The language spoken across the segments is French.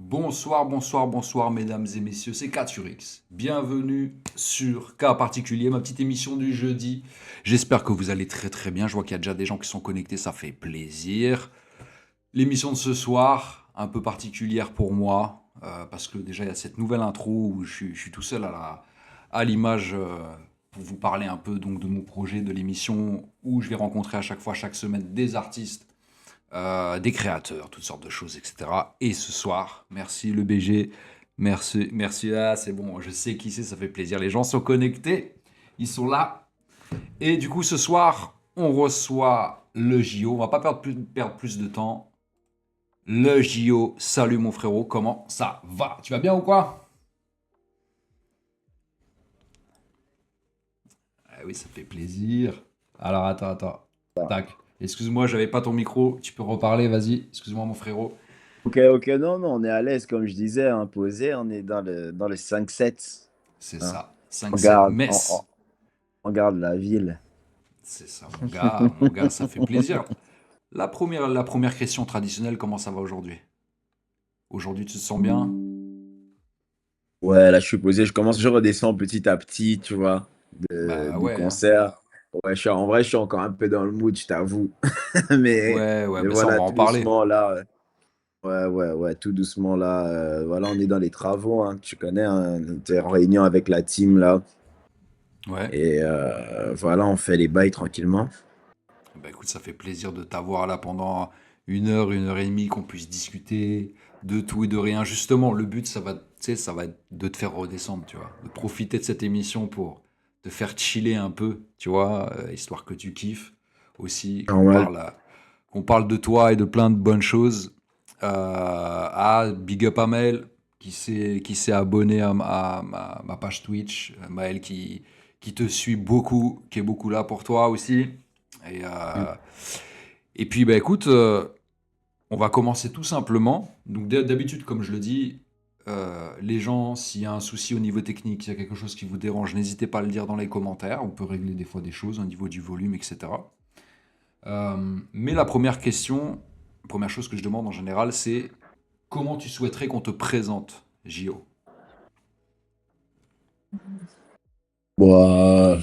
Bonsoir, bonsoir, bonsoir, mesdames et messieurs, c'est K sur X. Bienvenue sur Cas particulier, ma petite émission du jeudi. J'espère que vous allez très très bien. Je vois qu'il y a déjà des gens qui sont connectés, ça fait plaisir. L'émission de ce soir, un peu particulière pour moi, parce que déjà il y a cette nouvelle intro où je suis tout seul à l'image pour vous parler un peu donc de mon projet, de l'émission où je vais rencontrer à chaque fois, chaque semaine, des artistes des créateurs, toutes sortes de choses, etc. Et ce soir, merci le BG, merci, c'est bon, je sais qui c'est, ça fait plaisir. Les gens sont connectés, ils sont là. Et du coup, ce soir, on reçoit le JO. On va pas perdre plus de temps. Le JO, salut mon frérot, comment ça va? Tu vas bien ou quoi? Ah oui, ça fait plaisir. Alors attends. Tac. Excuse-moi, j'avais pas ton micro. Tu peux reparler, vas-y. Excuse-moi mon frérot. Ok, non, on est à l'aise, comme je disais, hein, posé, on est dans le 5-7, C'est hein. ça. On 5-7 garde, on, Metz. on- on garde la ville. C'est ça, mon gars, ça fait plaisir. La première question traditionnelle, comment ça va aujourd'hui? Aujourd'hui, tu te sens bien? Ouais, là, je suis posé, je redescends petit à petit, tu vois, Bah du ouais, hein. concert. Ouais, en vrai, je suis encore un peu dans le mood, je t'avoue. Mais, Ouais, mais bah ça, on voilà, va en tout parler. doucement, là. Ouais, tout doucement, là. Voilà, on est dans les travaux, hein, tu connais, hein, on était en réunion avec la team, là. Ouais. Et voilà, on fait les bails tranquillement. Bah écoute, ça fait plaisir de t'avoir là pendant une heure et demie, qu'on puisse discuter de tout et de rien. Justement, le but, ça va, tu sais, ça va être de te faire redescendre, tu vois. De profiter de cette émission pour te faire chiller un peu, tu vois, histoire que tu kiffes aussi, Normal. qu'on parle de toi et de plein de bonnes choses. Big up à Maël qui s'est abonné à ma page Twitch. Maël qui te suit beaucoup, qui est beaucoup là pour toi aussi. Et, euh, et puis, bah écoute, on va commencer tout simplement. Donc, d'habitude, comme je le dis, les gens, s'il y a un souci au niveau technique, s'il y a quelque chose qui vous dérange, n'hésitez pas à le dire dans les commentaires. On peut régler des fois des choses au niveau du volume, etc. Mais première chose que je demande en général, c'est comment tu souhaiterais qu'on te présente, JO? Bon,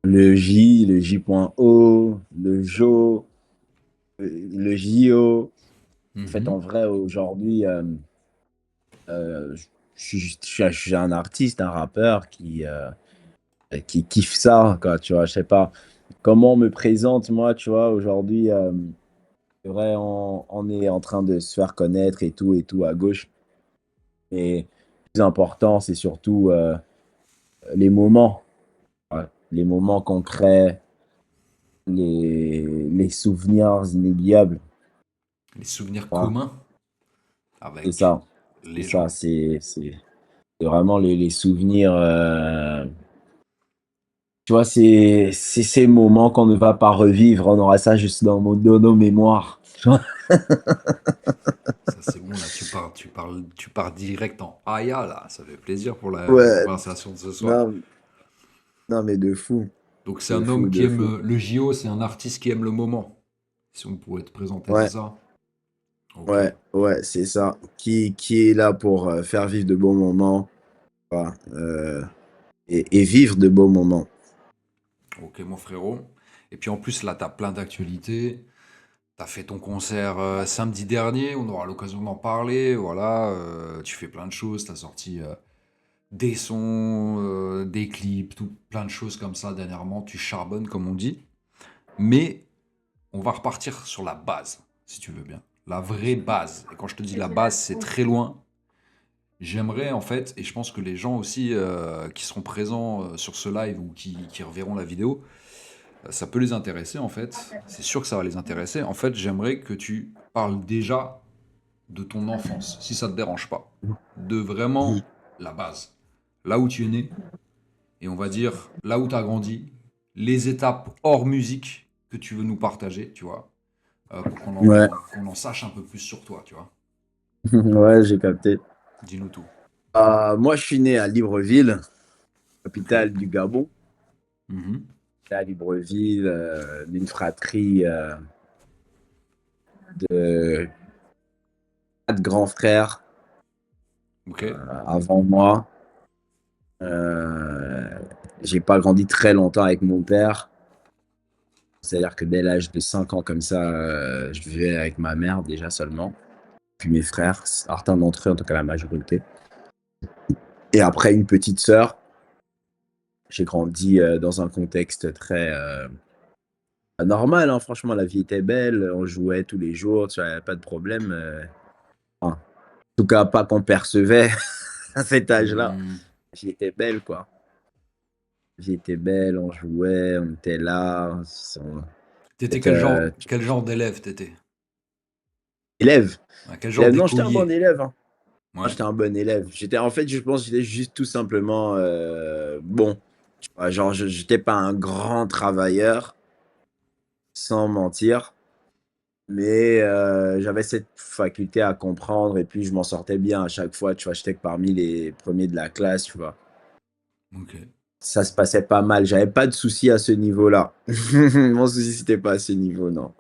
le J.O, le JO, le JO. En fait, en Mhm. vrai, aujourd'hui, je suis un artiste, un rappeur qui kiffe ça, quoi, tu vois, je sais pas. Comment on me présente, moi, tu vois, aujourd'hui, c'est vrai, on est en train de se faire connaître et tout, à gauche. Et le plus important, c'est surtout les moments, ouais, les moments concrets, les souvenirs inoubliables. Les souvenirs Voilà. communs C'est avec ça, c'est les ça, gens. c'est vraiment les souvenirs. Tu vois, c'est ces moments qu'on ne va pas revivre. On aura ça juste dans nos mémoires. Tu vois. Ça, c'est bon, là, tu pars direct en Aya, là. Ça fait plaisir pour la Ouais, conversation de ce soir. non, non, mais de fou, Donc, c'est de un fou, homme qui de aime fou. le JO, c'est un artiste qui aime le moment. Si on pourrait te présenter, c'est Ouais, ça? Ok. ouais, c'est ça. Qui est là pour faire vivre de bons moments, voilà, et vivre de beaux moments. Ok, mon frérot. Et puis en plus, là, tu as plein d'actualités. Tu as fait ton concert samedi dernier, on aura l'occasion d'en parler. Voilà, tu fais plein de choses. Tu as sorti des sons, des clips, plein de choses comme ça dernièrement. Tu charbonnes, comme on dit. Mais on va repartir sur la base, si tu veux bien. La vraie base. Et quand je te dis la base, c'est très loin. J'aimerais en fait, et je pense que les gens aussi qui seront présents sur ce live ou qui reverront la vidéo, ça peut les intéresser en fait. C'est sûr que ça va les intéresser. En fait, j'aimerais que tu parles déjà de ton enfance, si ça te dérange pas. De vraiment la base. Là où tu es né, et on va dire là où tu as grandi, les étapes hors musique que tu veux nous partager, tu vois, pour Ouais, qu'on en sache un peu plus sur toi, tu vois. ouais, j'ai capté. Dis-nous tout. Moi, je suis né à Libreville, Ok. capitale du Gabon. Mhm. À Libreville, d'une fratrie de quatre grands frères. Ok. Avant moi. Euh, j'ai pas grandi très longtemps avec mon père. C'est-à-dire que dès l'âge de 5 ans comme ça, je vivais avec ma mère déjà seulement. Puis mes frères, certains d'entre eux, en tout cas la majorité. Et après une petite sœur, j'ai grandi dans un contexte très normal, hein. Franchement, la vie était belle, on jouait tous les jours, tu vois, pas de problème. Enfin, en tout cas, pas qu'on percevait à cet âge-là. Hmm. Vie était belle, quoi. Vie était belle, on jouait, on était là. T'étais Peut-être, quel genre d'élève t'étais? élève. Ouais, quel genre Élève. Non, j'étais un bon d'écolier? élève, hein. Moi, Ouais. j'étais un bon élève. En fait, je pense que j'étais juste tout simplement bon. Tu vois, genre, j'étais pas un grand travailleur, sans mentir, mais j'avais cette faculté à comprendre et puis je m'en sortais bien à chaque fois. Tu vois, j'étais que parmi les premiers de la classe, tu vois. Ok. Ça se passait pas mal. J'avais pas de soucis à ce niveau-là. Mon souci, c'était pas à ce niveau, non.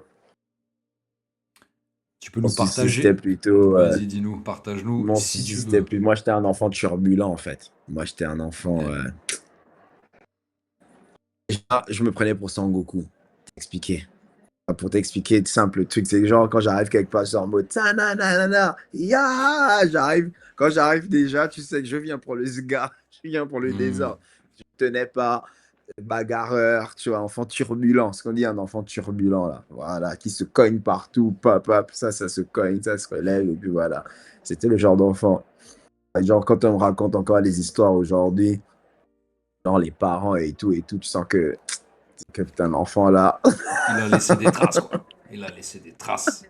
Tu peux Mon nous souci, c'était partager? plutôt Vas-y, dis-nous, partage-nous mon si souci, tu c'était veux. plus. Moi, j'étais un enfant turbulent, en fait. Moi, j'étais un enfant. Ok. Je me prenais pour Sangoku. T'expliquer. Pour t'expliquer de simples trucs, c'est genre quand j'arrive quelque part, je suis en mode ta-na-na-na-na, ya, j'arrive. Quand j'arrive déjà, tu sais que je viens pour le zga, je viens pour le Hmm. désordre. Je tenais pas, bagarreur, tu vois, enfant turbulent, ce qu'on dit un enfant turbulent là, voilà, qui se cogne partout, pop, pop, ça se cogne, ça se relève, et puis voilà. C'était le genre d'enfant. Genre quand on me raconte encore les histoires aujourd'hui, genre les parents et tout, tu sens que putain, l'enfant là, Il a laissé des traces, quoi. Il a laissé des traces.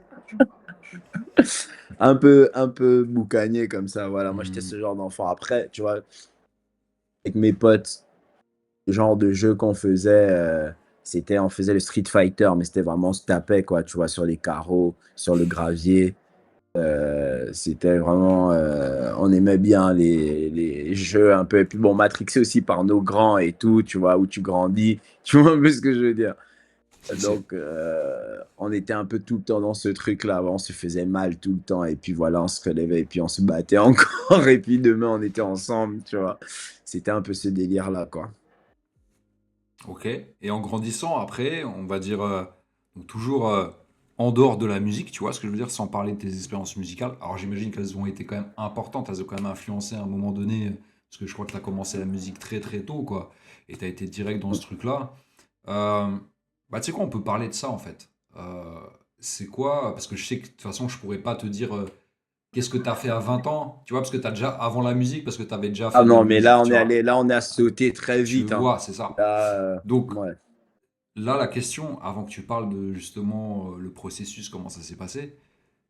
un peu boucanier comme ça. Voilà, moi j'étais Hmm. ce genre d'enfant. Après, tu vois, avec mes potes, le genre de jeu qu'on faisait, on faisait le Street Fighter, mais c'était vraiment, on se tapait, quoi, tu vois, sur les carreaux, sur le gravier. C'était vraiment, on aimait bien les jeux un peu. Et puis bon, matrixé aussi par nos grands et tout, tu vois, où tu grandis. Tu vois un peu ce que je veux dire. Si, si. Donc, on était un peu tout le temps dans ce truc-là. On se faisait mal tout le temps. Et puis voilà, on se relevait et puis on se battait encore. Et puis demain, on était ensemble, tu vois. C'était un peu ce délire-là, quoi. Ok. Et en grandissant, après, on va dire, donc toujours en dehors de la musique, tu vois ce que je veux dire, sans parler de tes expériences musicales. Alors j'imagine qu'elles ont été quand même importantes, elles ont quand même influencé à un moment donné, parce que je crois que tu as commencé la musique très très tôt, quoi. Et tu as été direct dans ce truc-là. Euh, Bah tu sais quoi, on peut parler de ça en fait. C'est quoi? Parce que je sais que de toute façon, je pourrais pas te dire qu'est-ce que tu as fait à 20 ans, tu vois, parce que tu as déjà, avant la musique, parce que tu avais déjà Ah fait de la non, mais là, musique, on tu est vois. allé, là, on a sauté très Tu vite, hein. vois, c'est ça. Là, Donc, ouais. là, la question, avant que tu parles de justement le processus, comment ça s'est passé,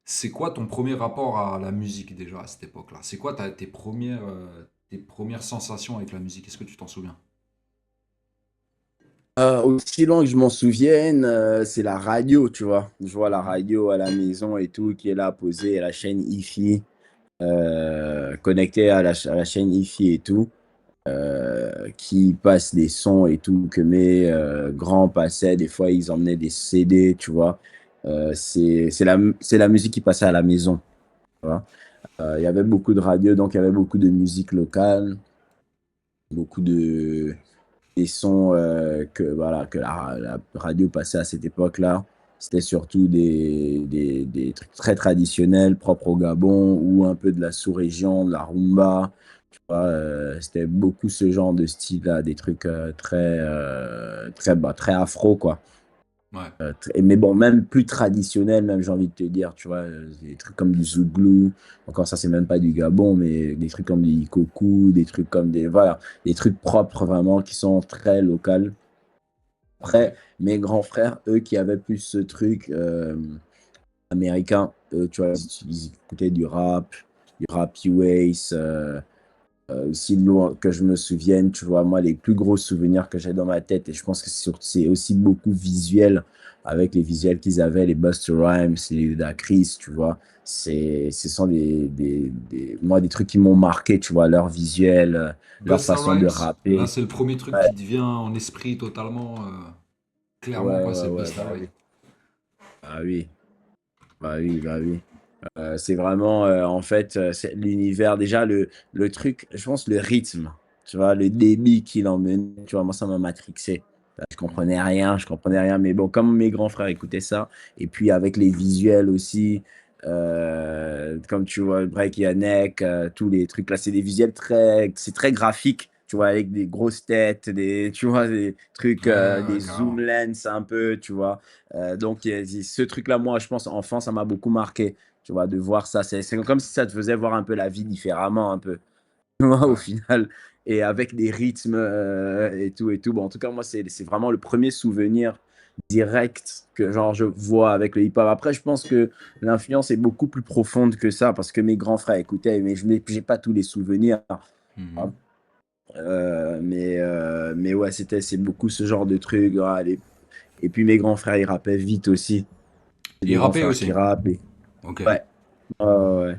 c'est quoi ton premier rapport à la musique déjà à cette époque-là? C'est quoi tes premières sensations avec la musique? Est-ce que tu t'en souviens? Aussi loin que je m'en souvienne, c'est la radio, tu vois. Je vois la Mhm. radio à la maison et tout, qui est là posée, à la chaîne IFI, connectée à à la chaîne IFI et tout. Qui passe des sons et tout, que mes grands passaient. Des fois, ils emmenaient des CD, tu vois. C'est la musique qui passait à la maison, tu vois. Il y avait beaucoup de radios, donc il y avait beaucoup de musique locale, beaucoup de des sons voilà, que la radio passait à cette époque-là. C'était surtout des trucs très traditionnels, propres au Gabon, ou un peu de la sous-région, de la rumba. Tu vois, c'était beaucoup ce genre de style-là, des trucs très afro, quoi. Ouais. Mais bon, même plus traditionnel, même j'ai envie de te dire, tu vois, des trucs comme du Zouglou, encore ça, c'est même pas du Gabon, mais des trucs comme des Ikoku, des trucs comme voilà, des trucs propres vraiment qui sont très locaux. Ok. Après, mes grands frères, eux, qui avaient plus ce truc américain, eux, tu vois, ils écoutaient du rap US, aussi loin que je me souvienne, tu vois, moi, les plus gros souvenirs que j'ai dans ma tête, et je pense que c'est aussi beaucoup visuel, avec les visuels qu'ils avaient, les Busta Rhymes, les Ludacris, tu vois, ce sont moi, des trucs qui m'ont marqué, tu vois, leur visuel, leur Busta façon de Rhymes, là, rapper. c'est le premier truc Ouais, qui te vient en esprit totalement, clairement, quoi, c'est ouais, Busta bah Rhymes. oui, bah oui, bah oui, bah oui. C'est vraiment, en fait, c'est l'univers déjà le truc, je pense le rythme, tu vois? Le débit qu'il emmenait, tu vois? Moi, ça m'a matrixé. Mhm. Je comprenais rien, mais bon, comme mes grands frères écoutaient ça et puis avec les visuels aussi, comme tu vois, Break Yannick, tous les trucs là, c'est des visuels c'est très graphique, tu vois? Avec des grosses têtes, des tu vois? Des trucs, Ouais, ouais, des zoom carrément. lens un peu, tu vois? Donc il y a ce truc-là, moi, je pense enfant, ça m'a beaucoup marqué. Tu vois, de voir ça, c'est comme si ça te faisait voir un peu la vie différemment un peu, tu vois, au Ouais. final et avec des rythmes, et tout. Bon, en tout cas, moi, c'est vraiment le premier souvenir direct que genre je vois avec le hip-hop. Après, je pense que l'influence est beaucoup plus profonde que ça parce que mes grands frères écoutaient, mais je n'ai j'ai pas tous les souvenirs, Mhm. hein. Mais ouais, c'est beaucoup ce genre de truc, ah les et puis mes grands frères, ils rappaient vite aussi. J'ai Et des il grands rappait frères qui aussi. rappent et Ok. ouais, ouais, ouais, ouais.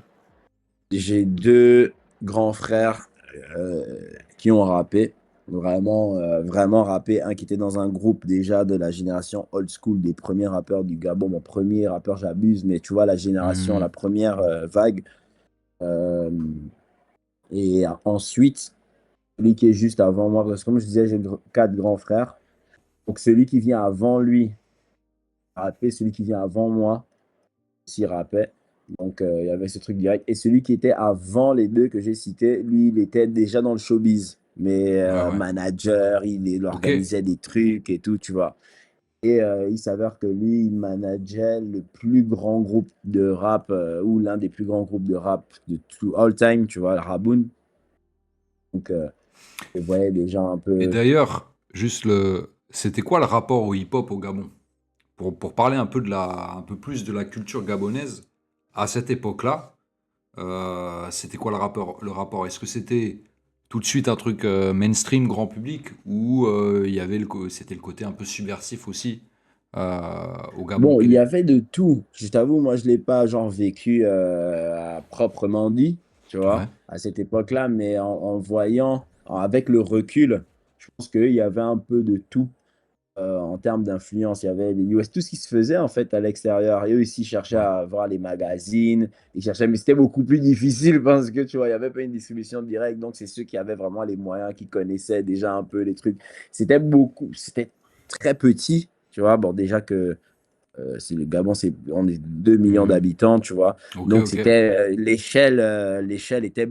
J'ai 2 grands frères, qui ont rappé, vraiment, vraiment rappé. Un qui était dans un groupe déjà de la génération old school des premiers rappeurs du Gabon. Mon premier rappeur, j'abuse, mais tu vois la génération, la Mhm. première vague. Hem et ensuite, celui qui est juste avant moi, parce que comme je disais, j'ai 4 grands frères. Donc celui qui vient avant lui rappait, celui qui vient avant moi aussi rappait. Donc, il y avait ce truc direct. Et celui qui était avant les 2 que j'ai cités, lui, il était déjà dans le showbiz, mais Ouais, ouais. manager, il Ok. organisait des trucs et tout, tu vois? Et il s'avère que lui, il manageait le plus grand groupe de rap, ou l'un des plus grands groupes de rap de tout all time, tu vois? Raboon. Donc, je voyais des gens un Et peu d'ailleurs, juste c'était quoi le rapport au hip-hop au Gabon? Pour parler un peu un peu plus de la culture gabonaise, à cette époque-là, c'était quoi le rapport? Est-ce que c'était tout de suite un truc mainstream, grand public, ou il y avait c'était le côté un peu subversif aussi au Gabon? bon, il y avait de tout. Je t'avoue, moi, je l'ai pas genre vécu, à proprement dit, tu Ouais. vois? À cette époque-là, mais en voyant, avec le recul, je pense qu'il y avait un peu de tout, en termes d'influence. Il y avait les US, tout ce qui se faisait en fait à l'extérieur et eux aussi cherchaient Ouais. à voir les magazines, ils cherchaient mais c'était beaucoup plus difficile parce que, tu vois, il y avait pas une distribution directe, donc c'est ceux qui avaient vraiment les moyens, qui connaissaient déjà un peu les trucs. C'était très petit, tu vois? Bon, déjà que c'est le Gabon, on est 2 millions Mhm. d'habitants, tu vois? Ok, Donc ok. l'échelle était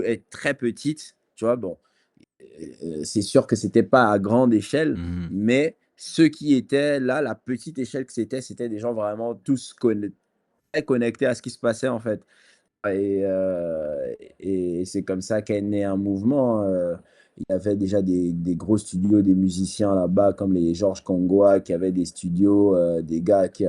est très petite, tu vois? Bon, c'est sûr que c'était pas à grande échelle, Mhm. mais ceux qui étaient là, la petite échelle que c'était des gens vraiment tous très connectés à ce qui se passait, en fait. Et c'est comme ça qu'est né un mouvement, il y avait déjà des gros studios, des musiciens là-bas comme les Georges Congois qui avaient des studios, des gars qui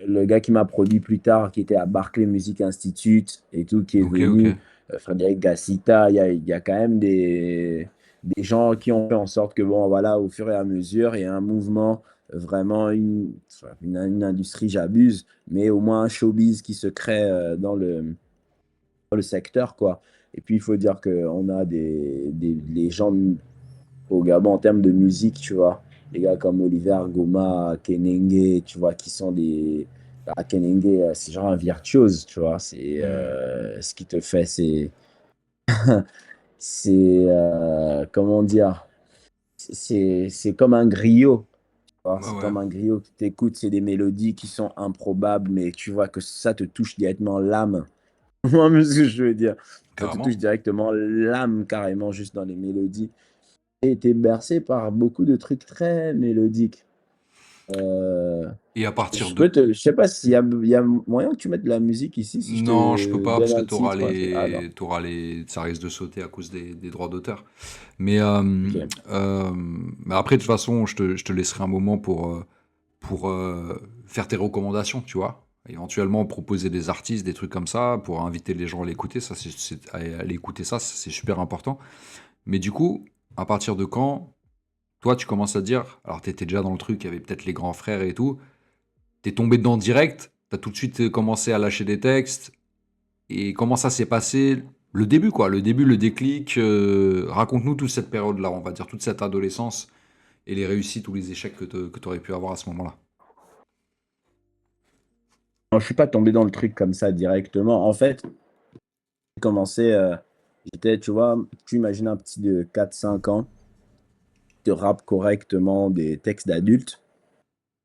le gars qui m'a produit plus tard, qui était à Berklee Music Institute et tout, qui est Ok, ok. venu, Frédéric Gassita. Il y a quand même des gens qui ont fait en sorte que bon, voilà, au fur et à mesure, il y a un mouvement, vraiment une industrie, j'abuse, mais au moins un showbiz qui se crée, dans le secteur, quoi. Et puis, il faut dire qu'on a les gens au Gabon en termes de musique, tu vois. Les gars comme Oliver Goma, Kenenge, tu vois, qui sont des. Ah, Kenenge, c'est genre un virtuose, tu vois. C'est Mhm. ce qui te fait, c'est comment dire, c'est comme un griot. Tu vois. Ouais, C'est ouais. comme un griot qui t'écoute, c'est des mélodies qui sont improbables, mais tu vois que ça te touche directement l'âme. Moi, mais ce que je veux dire, ça te touche Carrément. directement l'âme carrément juste dans les mélodies. Et tu bercé par beaucoup de trucs très mélodiques. Euh, Et à partir de... je sais pas il y a moyen que tu mettes de la musique ici si je Non, je peux te pas donne parce que un titre, un truc. Ah non, ça risque de sauter à cause des droits d'auteur. Mais, ok. euh, mais après, de toute façon, je te laisserai un moment pour faire tes recommandations, tu vois. Éventuellement proposer des artistes, des trucs comme ça, pour inviter les gens à l'écouter. Ça, à aller écouter ça, c'est super important. Mais du coup, à partir de quand, toi, tu commences à dire, alors tu étais déjà dans le truc, il y avait peut-être les grands frères et tout, t'es tombé dedans direct, t'as tout de suite commencé à lâcher des textes, et comment ça s'est passé le début, quoi, le début, le déclic, raconte-nous toute cette période-là, on va dire, toute cette adolescence, et les réussites ou les échecs que tu aurais pu avoir à ce moment-là. Non, je suis pas tombé dans le truc comme ça directement. En fait, j'ai commencé, j'étais, tu vois, tu imagines un petit de 4 5 ans qui te rappe correctement des textes d'adultes.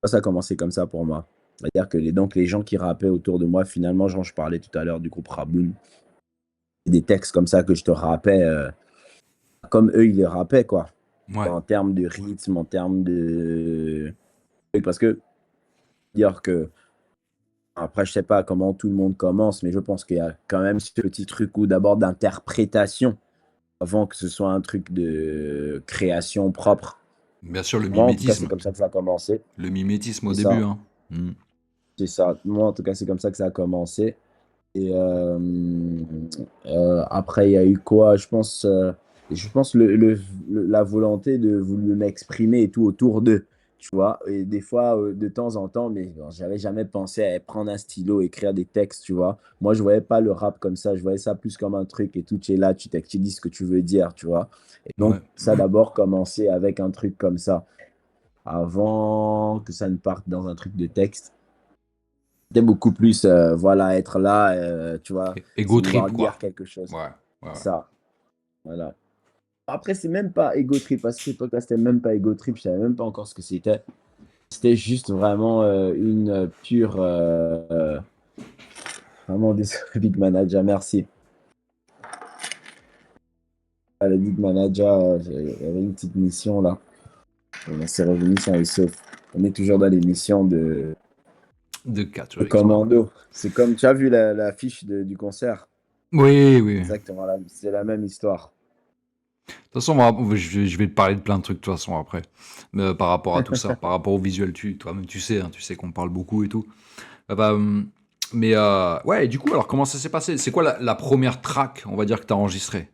Ça a commencé comme ça pour moi. C'est-à-dire que donc les gens qui rappaient autour de moi, finalement, genre, je parlais tout à l'heure du groupe Raboul, des textes comme ça que je te rappais, comme eux, ils les rappaient, quoi. Ouais, En termes de rythme, en termes de. Parce que dire que. Après, je sais pas comment tout le monde commence, mais je pense qu'il y a quand même ce petit truc où d'abord d'interprétation, avant que ce soit un truc de création propre. bien sûr, le Moi, en tout cas, c'est mimétisme. comme ça que ça a commencé. Le mimétisme au C'est début, ça. hein. Mm. C'est ça. Moi, en tout cas, c'est comme ça que ça a commencé. Et après, il y a eu quoi? Je pense la volonté de vouloir m'exprimer et tout autour d'eux, tu vois. Et des fois, de temps en temps, mais bon, j'avais jamais pensé à prendre un stylo, écrire des textes, tu vois. Moi, je voyais pas le rap comme ça. Je voyais ça plus comme un truc et tout. Tu es là, tu dis ce que tu veux dire, tu vois. Et donc, Ouais. ça a d'abord commencé avec un truc comme ça, avant que ça ne parte dans un truc de texte. C'était beaucoup plus, voilà, être là, tu vois, Ego vouloir trip, dire quoi. quelque chose. Ouais, ouais, ouais. Ça, voilà. Après, c'est même pas ego trip, parce que cette époque-là, c'était même pas ego trip, je savais même pas encore ce que c'était. C'était juste vraiment une pure. Vraiment désolé, Big Manager, merci. Ah, le Big Manager, il y avait une petite mission là. On s'est revenu sur les sauf. On est toujours dans l'émission De de 4 XP. Commando. C'est comme, tu as vu la fiche du concert? Oui, oui. De Exactement, c'est la même histoire. toute façon, je vais te parler de plein de trucs de toute façon après. Par rapport à tout ça, par rapport au visuel, toi-même tu sais, hein, tu sais qu'on parle beaucoup et tout. Bah, mais ouais, et du coup, alors comment ça s'est passé? C'est quoi la première track, on va dire, que t'as enregistrée?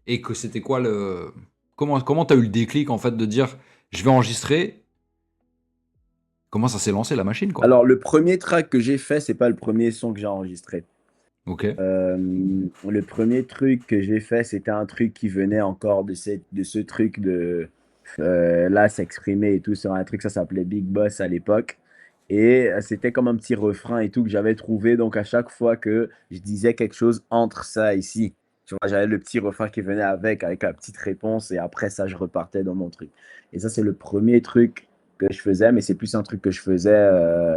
Et que c'était quoi le. Comment t'as eu le déclic en fait de dire je vais enregistrer? Comment ça s'est lancé la machine, quoi? Alors, le premier track que j'ai fait, c'est pas le premier son que j'ai enregistré. Ok. Le premier truc que j'ai fait, c'était un truc qui venait encore de ce truc de là, s'exprimer et tout sur un truc, ça s'appelait Big Boss à l'époque. Et c'était comme un petit refrain et tout que j'avais trouvé. Donc, à chaque fois que je disais quelque chose entre ça ici, tu vois, j'avais le petit refrain qui venait avec la petite réponse. Et après ça, je repartais dans mon truc. Et ça, c'est le premier truc que je faisais, mais c'est plus un truc que je faisais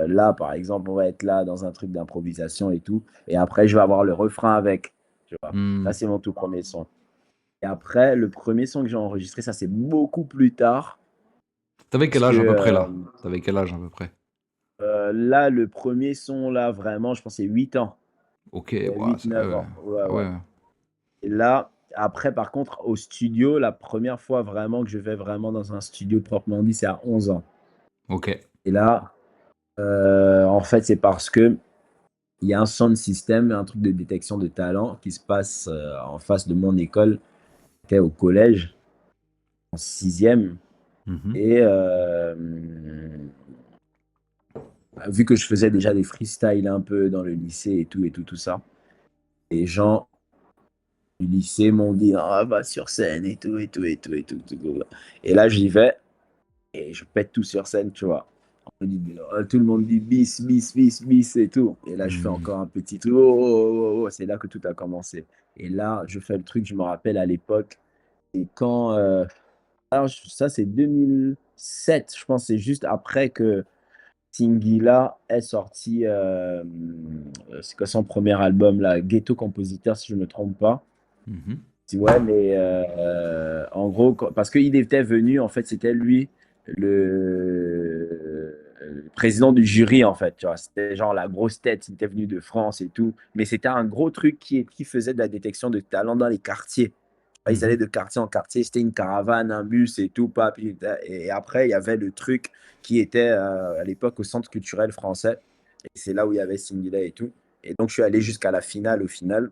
là, par exemple, on va être là dans un truc d'improvisation et tout. Et après, je vais avoir le refrain avec, tu vois. Ça, Hmm. c'est mon tout premier son. Et après, le premier son que j'ai enregistré, ça, c'est beaucoup plus tard. T'avais Parce quel que âge à peu près là? T'avais quel âge à peu près? là, le premier son, là, vraiment, je pense, c'est 8 ans. Ok, ouais, 8-9 ans. Ouais, ah ouais. ouais. Et là, après, par contre, au studio, la première fois vraiment que je vais vraiment dans un studio proprement dit, c'est à 11 ans. Ok. Et là, en fait, c'est parce que il y a un sound system, un truc de détection de talent qui se passe en face de mon école, qui est au collège, en sixième. Mhm. Et vu que je faisais déjà des freestyles un peu dans le lycée et tout, tout ça, les gens du lycée m'ont dit ah, va sur scène et tout, et tout, et tout, et tout, tout, tout. Et là, j'y vais et je pète tout sur scène, tu vois. Tout le monde dit bis, bis, bis, bis et tout. Et là, je fais Hmm. encore un petit truc. Oh, oh, oh, oh. C'est là que tout a commencé. Et là, je fais le truc, je me rappelle à l'époque. Et quand. Alors, ça, c'est 2007. Je pense que c'est juste après que Singila est sorti. C'est quoi son premier album, là? Ghetto Compositeur, si je ne me trompe pas. Mhm. Ouais, mais en gros, parce qu'il était venu, en fait, c'était lui le président du jury, en fait. Tu vois, c'était genre la grosse tête, il était venu de France et tout. Mais c'était un gros truc qui faisait de la détection de talent dans les quartiers. Ils allaient Mhm. de quartier en quartier, c'était une caravane, un bus et tout. Pas, et après, il y avait le truc qui était à l'époque au Centre culturel français. Et c'est là où il y avait Singila et tout. Et donc, je suis allé jusqu'à la finale au final.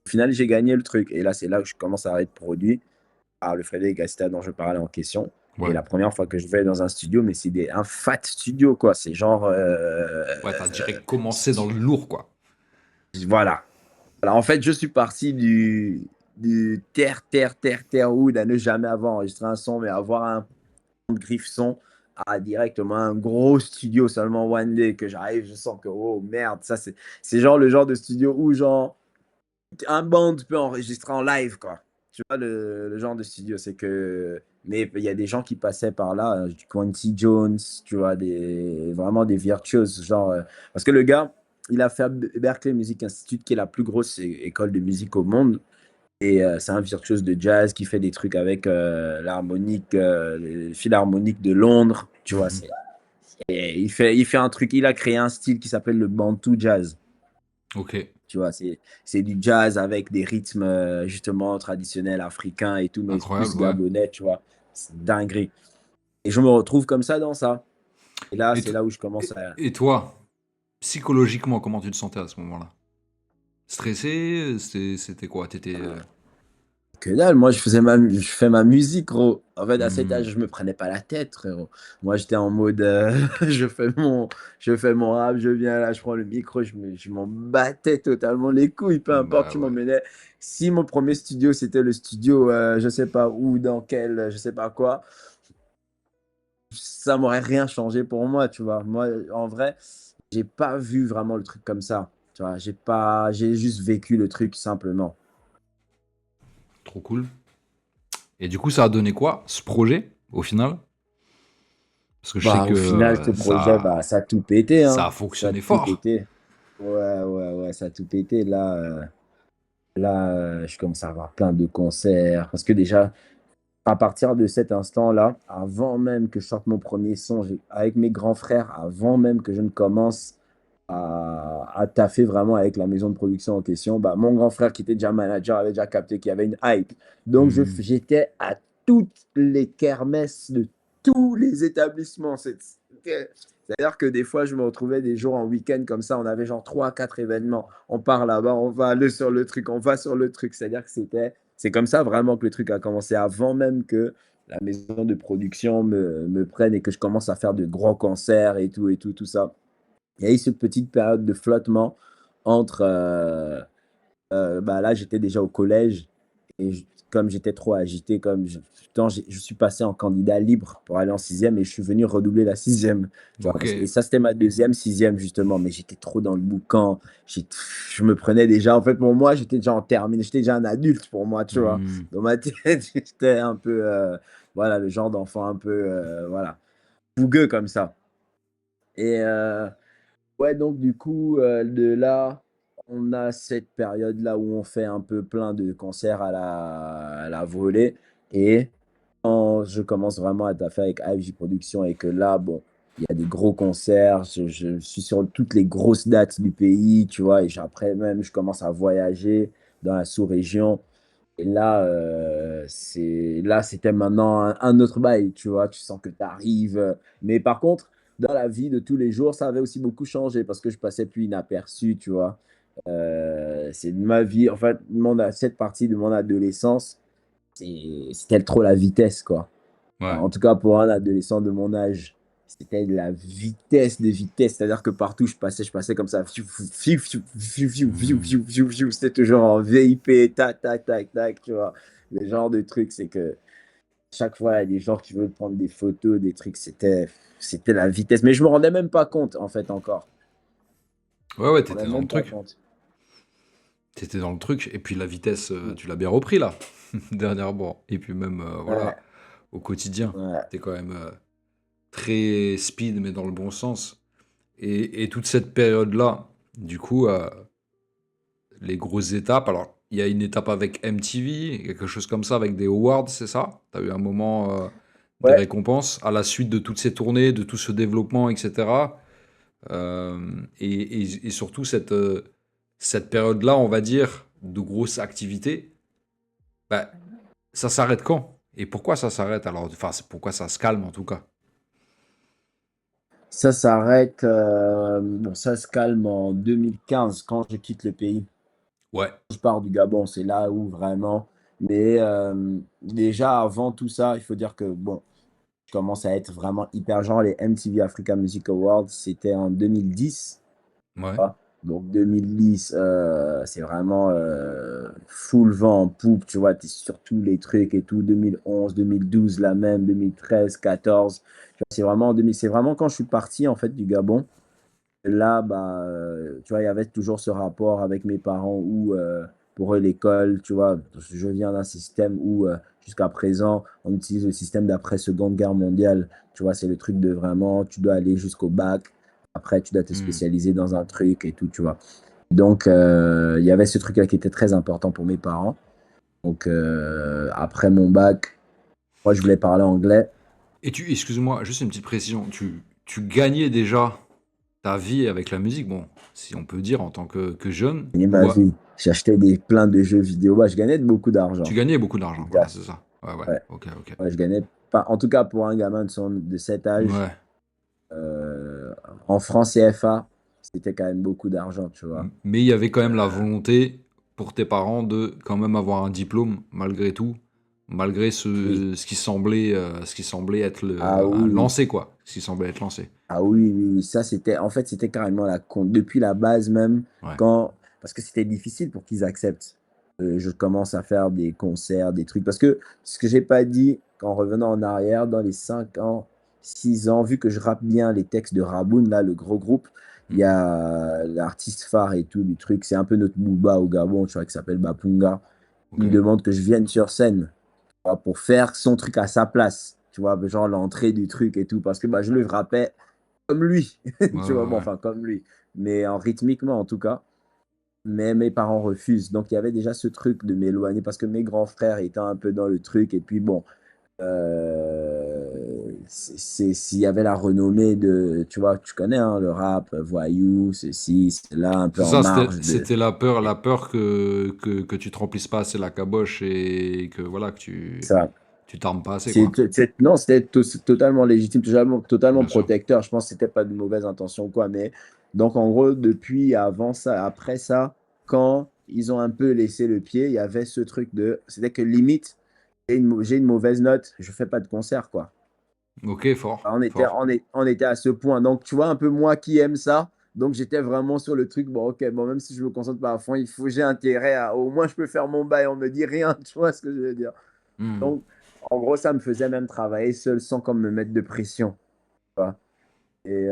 Au final, j'ai gagné le truc. Et là, c'est là que je commence à être produit par le Frédéric Gasta dont je parlais en question. Et Ouais. la première fois que je vais dans un studio, mais c'est un fat studio, quoi. C'est genre. Ouais, t'as direct commencé dans le lourd, quoi. Voilà. Alors, en fait, je suis parti du terre wood à ne jamais avoir enregistré un son, mais avoir un griffe son directement un gros studio seulement one day que j'arrive, je sens que oh merde, ça c'est genre le genre de studio où genre un band peut enregistrer en live quoi. Tu vois le genre de studio, c'est que mais il y a des gens qui passaient par là, du Quincy Jones, tu vois des vraiment des virtuoses genre parce que le gars, il a fait Berklee Music Institute qui est la plus grosse école de musique au monde. Et c'est un virtuose de jazz qui fait des trucs avec l'harmonique, le philharmonique de Londres. Tu vois, Mhm. et il fait un truc, il a créé un style qui s'appelle le Bantu Jazz. Ok, Tu vois, c'est du jazz avec des rythmes justement traditionnels africains et tout, mais incroyable, plus ouais. gabonais, tu vois. C'est dinguerie. Et je me retrouve comme ça dans ça. Et là, Et, c'est to- là où je commence à. et toi, psychologiquement, comment tu te sentais à ce moment-là? Stressé? C'était quoi? T'étais. Que dalle, moi je fais ma musique, gros. En fait, à cet âge, Hmm. je me prenais pas la tête, frérot. Moi, j'étais en mode, je fais mon rap, je viens là, je prends le micro, je m'en battais totalement les couilles, peu importe, Bah tu ouais. m'emmenais. Si mon premier studio, c'était le studio, je sais pas où, dans quel, je sais pas quoi, ça m'aurait rien changé pour moi, tu vois. Moi, en vrai, j'ai pas vu vraiment le truc comme ça. Tu vois, j'ai juste vécu le truc simplement. Trop cool. Et du coup, ça a donné quoi, ce projet, au final? Parce que je sais Bah, que au final, ce projet, bah, ça a tout pété, ça hein. a Ça a fonctionné tout fort. pété. Ouais, ouais, ouais, ça a tout pété. Là, je commence à avoir plein de concerts. Parce que déjà, à partir de cet instant-là, avant même que je sorte mon premier son, avec mes grands frères, avant même que je ne commence à taffer vraiment avec la maison de production en question, bah, mon grand frère qui était déjà manager avait déjà capté qu'il y avait une hype. Donc, Hmm. j'étais à toutes les kermesses de tous les établissements. C'est-à-dire que des fois, je me retrouvais des jours en week-end comme ça, on avait genre 3 4 événements. On part là-bas, on va aller sur le truc, on va sur le truc. C'est-à-dire que c'est comme ça vraiment que le truc a commencé avant même que la maison de production me prenne et que je commence à faire de gros concerts et tout, tout ça. Il y a eu cette petite période de flottement entre, bah là, j'étais déjà au collège et comme j'étais trop agité, je suis passé en candidat libre pour aller en sixième et je suis venu redoubler la sixième. Tu vois, Ok. et ça, c'était ma deuxième sixième, justement, mais j'étais trop dans le boucan. Je me prenais déjà, en fait, pour moi, j'étais déjà en terminale, j'étais déjà un adulte pour moi, tu vois. Hmm. Dans ma tête, j'étais un peu, voilà, le genre d'enfant un peu, voilà, fougueux comme ça. Et ouais, donc du coup, de là, on a cette période-là où on fait un peu plein de concerts à la volée. Et quand je commence vraiment à taffer avec AFJ Productions et que là, bon, il y a des gros concerts, je suis sur toutes les grosses dates du pays, tu vois, et après même, je commence à voyager dans la sous-région. Et là, c'était maintenant un autre bail, tu vois, tu sens que tu arrives. Mais par contre, dans la vie de tous les jours, ça avait aussi beaucoup changé parce que je passais plus inaperçu, tu vois. C'est de ma vie, en fait, cette partie de mon adolescence, c'était trop la vitesse, quoi. Ouais. En tout cas, pour un adolescent de mon âge, c'était de la vitesse de vitesse. C'est-à-dire que partout je passais comme ça. Fiou, fiou, fiou, fiou, fiou, fiou, fiou, Hmm. fiou, fiou, fiou. C'était toujours en VIP, tac, tac, tac, tac, tu vois. Le genre de truc, c'est que chaque fois, il y a des gens qui veulent prendre des photos, des trucs, c'était la vitesse. Mais je me rendais même pas compte, en fait, encore. Ouais, ouais, Je me t'étais rendais dans le même pas truc. compte. T'étais dans le truc. Et puis la vitesse, tu l'as bien repris là, dernièrement. Et puis même, voilà, Ouais, au quotidien. ouais. T'es quand même très speed, mais dans le bon sens. Et toute cette période-là, du coup, les grosses étapes. Alors, il y a une étape avec MTV, quelque chose comme ça, avec des awards, c'est ça? T'as eu un moment des Ouais, récompenses à la suite de toutes ces tournées, de tout ce développement, etc. Et surtout cette période-là, on va dire, de grosse activité, bah, ça s'arrête quand? Et pourquoi ça s'arrête alors? Enfin, pourquoi ça se calme en tout cas? ça s'arrête. Bon, ça se calme en 2015 quand je quitte le pays. Ouais, Je pars du Gabon, c'est là où vraiment. Mais déjà, avant tout ça, il faut dire que bon, je commence à être vraiment hyper genre les MTV Africa Music Awards, c'était en 2010. ouais. Tu vois. Donc 2010, c'est vraiment full vent en poupe, tu vois, tu es sur tous les trucs et tout. 2011, 2012, la même, 2013, 14. Tu vois, c'est vraiment quand je suis parti en fait du Gabon. Là, bah, tu vois, il y avait toujours ce rapport avec mes parents où, pour eux, l'école, tu vois, je viens d'un système où, jusqu'à présent, on utilise le système d'après-Seconde Guerre mondiale. Tu vois, c'est le truc de vraiment, tu dois aller jusqu'au bac. Après, tu dois te Hmm. spécialiser dans un truc et tout, tu vois. Donc, il y avait ce truc-là qui était très important pour mes parents. Donc, après mon bac, moi, je voulais parler anglais. Et excuse-moi, juste une petite précision. Tu gagnais déjà ta vie avec la musique, bon, si on peut dire en tant que jeune, Et ma ou vie, j'achetais plein de jeux vidéo. Bah, je gagnais beaucoup tu d'argent. gagnais beaucoup d'argent, voilà, Déjà. c'est ça. Ouais, ouais, Ouais. ok, ok. Ouais, je gagnais pas, en tout cas pour un gamin de cet âge, Ouais. euh, en francs CFA, c'était quand même beaucoup d'argent, tu vois. Mais il y avait quand même la volonté pour tes parents de quand même avoir un diplôme, malgré tout, malgré Oui. ce qui semblait être Ah un oui, lancé, quoi. Ce qui semblait être lancé. ah oui, oui, oui. Ça c'était, en fait, c'était carrément depuis la base même, Ouais. parce que c'était difficile pour qu'ils acceptent. Je commence à faire des concerts, des trucs, parce que ce que j'ai pas dit, en revenant en arrière, dans les 5 ans, 6 ans, vu que je rappe bien les textes de Raboun, là, le gros groupe, il y Mhm. a l'artiste phare et tout, du truc, c'est un peu notre Booba au Gabon, tu vois, qui s'appelle Bapunga. Ok. Il me demande que je vienne sur scène, tu vois, pour faire son truc à sa place, tu vois, genre l'entrée du truc et tout, parce que bah, je le rappais comme lui, Ouais, tu vois, ouais, bon, ouais. enfin, comme lui, mais en rythmiquement en tout cas. Mais mes parents refusent. Donc, il y avait déjà ce truc de m'éloigner parce que mes grands frères étaient un peu dans le truc. Et puis, bon, s'il y avait la renommée de, tu vois, tu connais hein, le rap, voyou, ceci, cela, un peu C'est en ça, marge de. c'était la peur que tu te remplisses pas assez la caboche et que voilà, Ça. tu t'armes pas assez, quoi. Non, c'était totalement légitime, totalement Bien sûr. protecteur. Je pense que c'était pas de mauvaise intention ou quoi. Mais donc, en gros, depuis avant ça, après ça, quand ils ont un peu laissé le pied, il y avait ce truc de. C'était que limite, j'ai une mauvaise note, je fais pas de concert, quoi. Ok, fort, fort. On était à ce point. Donc, tu vois, un peu moi qui aime ça. Donc, j'étais vraiment sur le truc. Bon, ok, bon, même si je me concentre pas à fond, j'ai intérêt à. Au moins, je peux faire mon bail. On me dit rien. Tu vois ce que je veux dire? Hmm. Donc, en gros, ça me faisait même travailler seul sans comme me mettre de pression. Tu vois. Et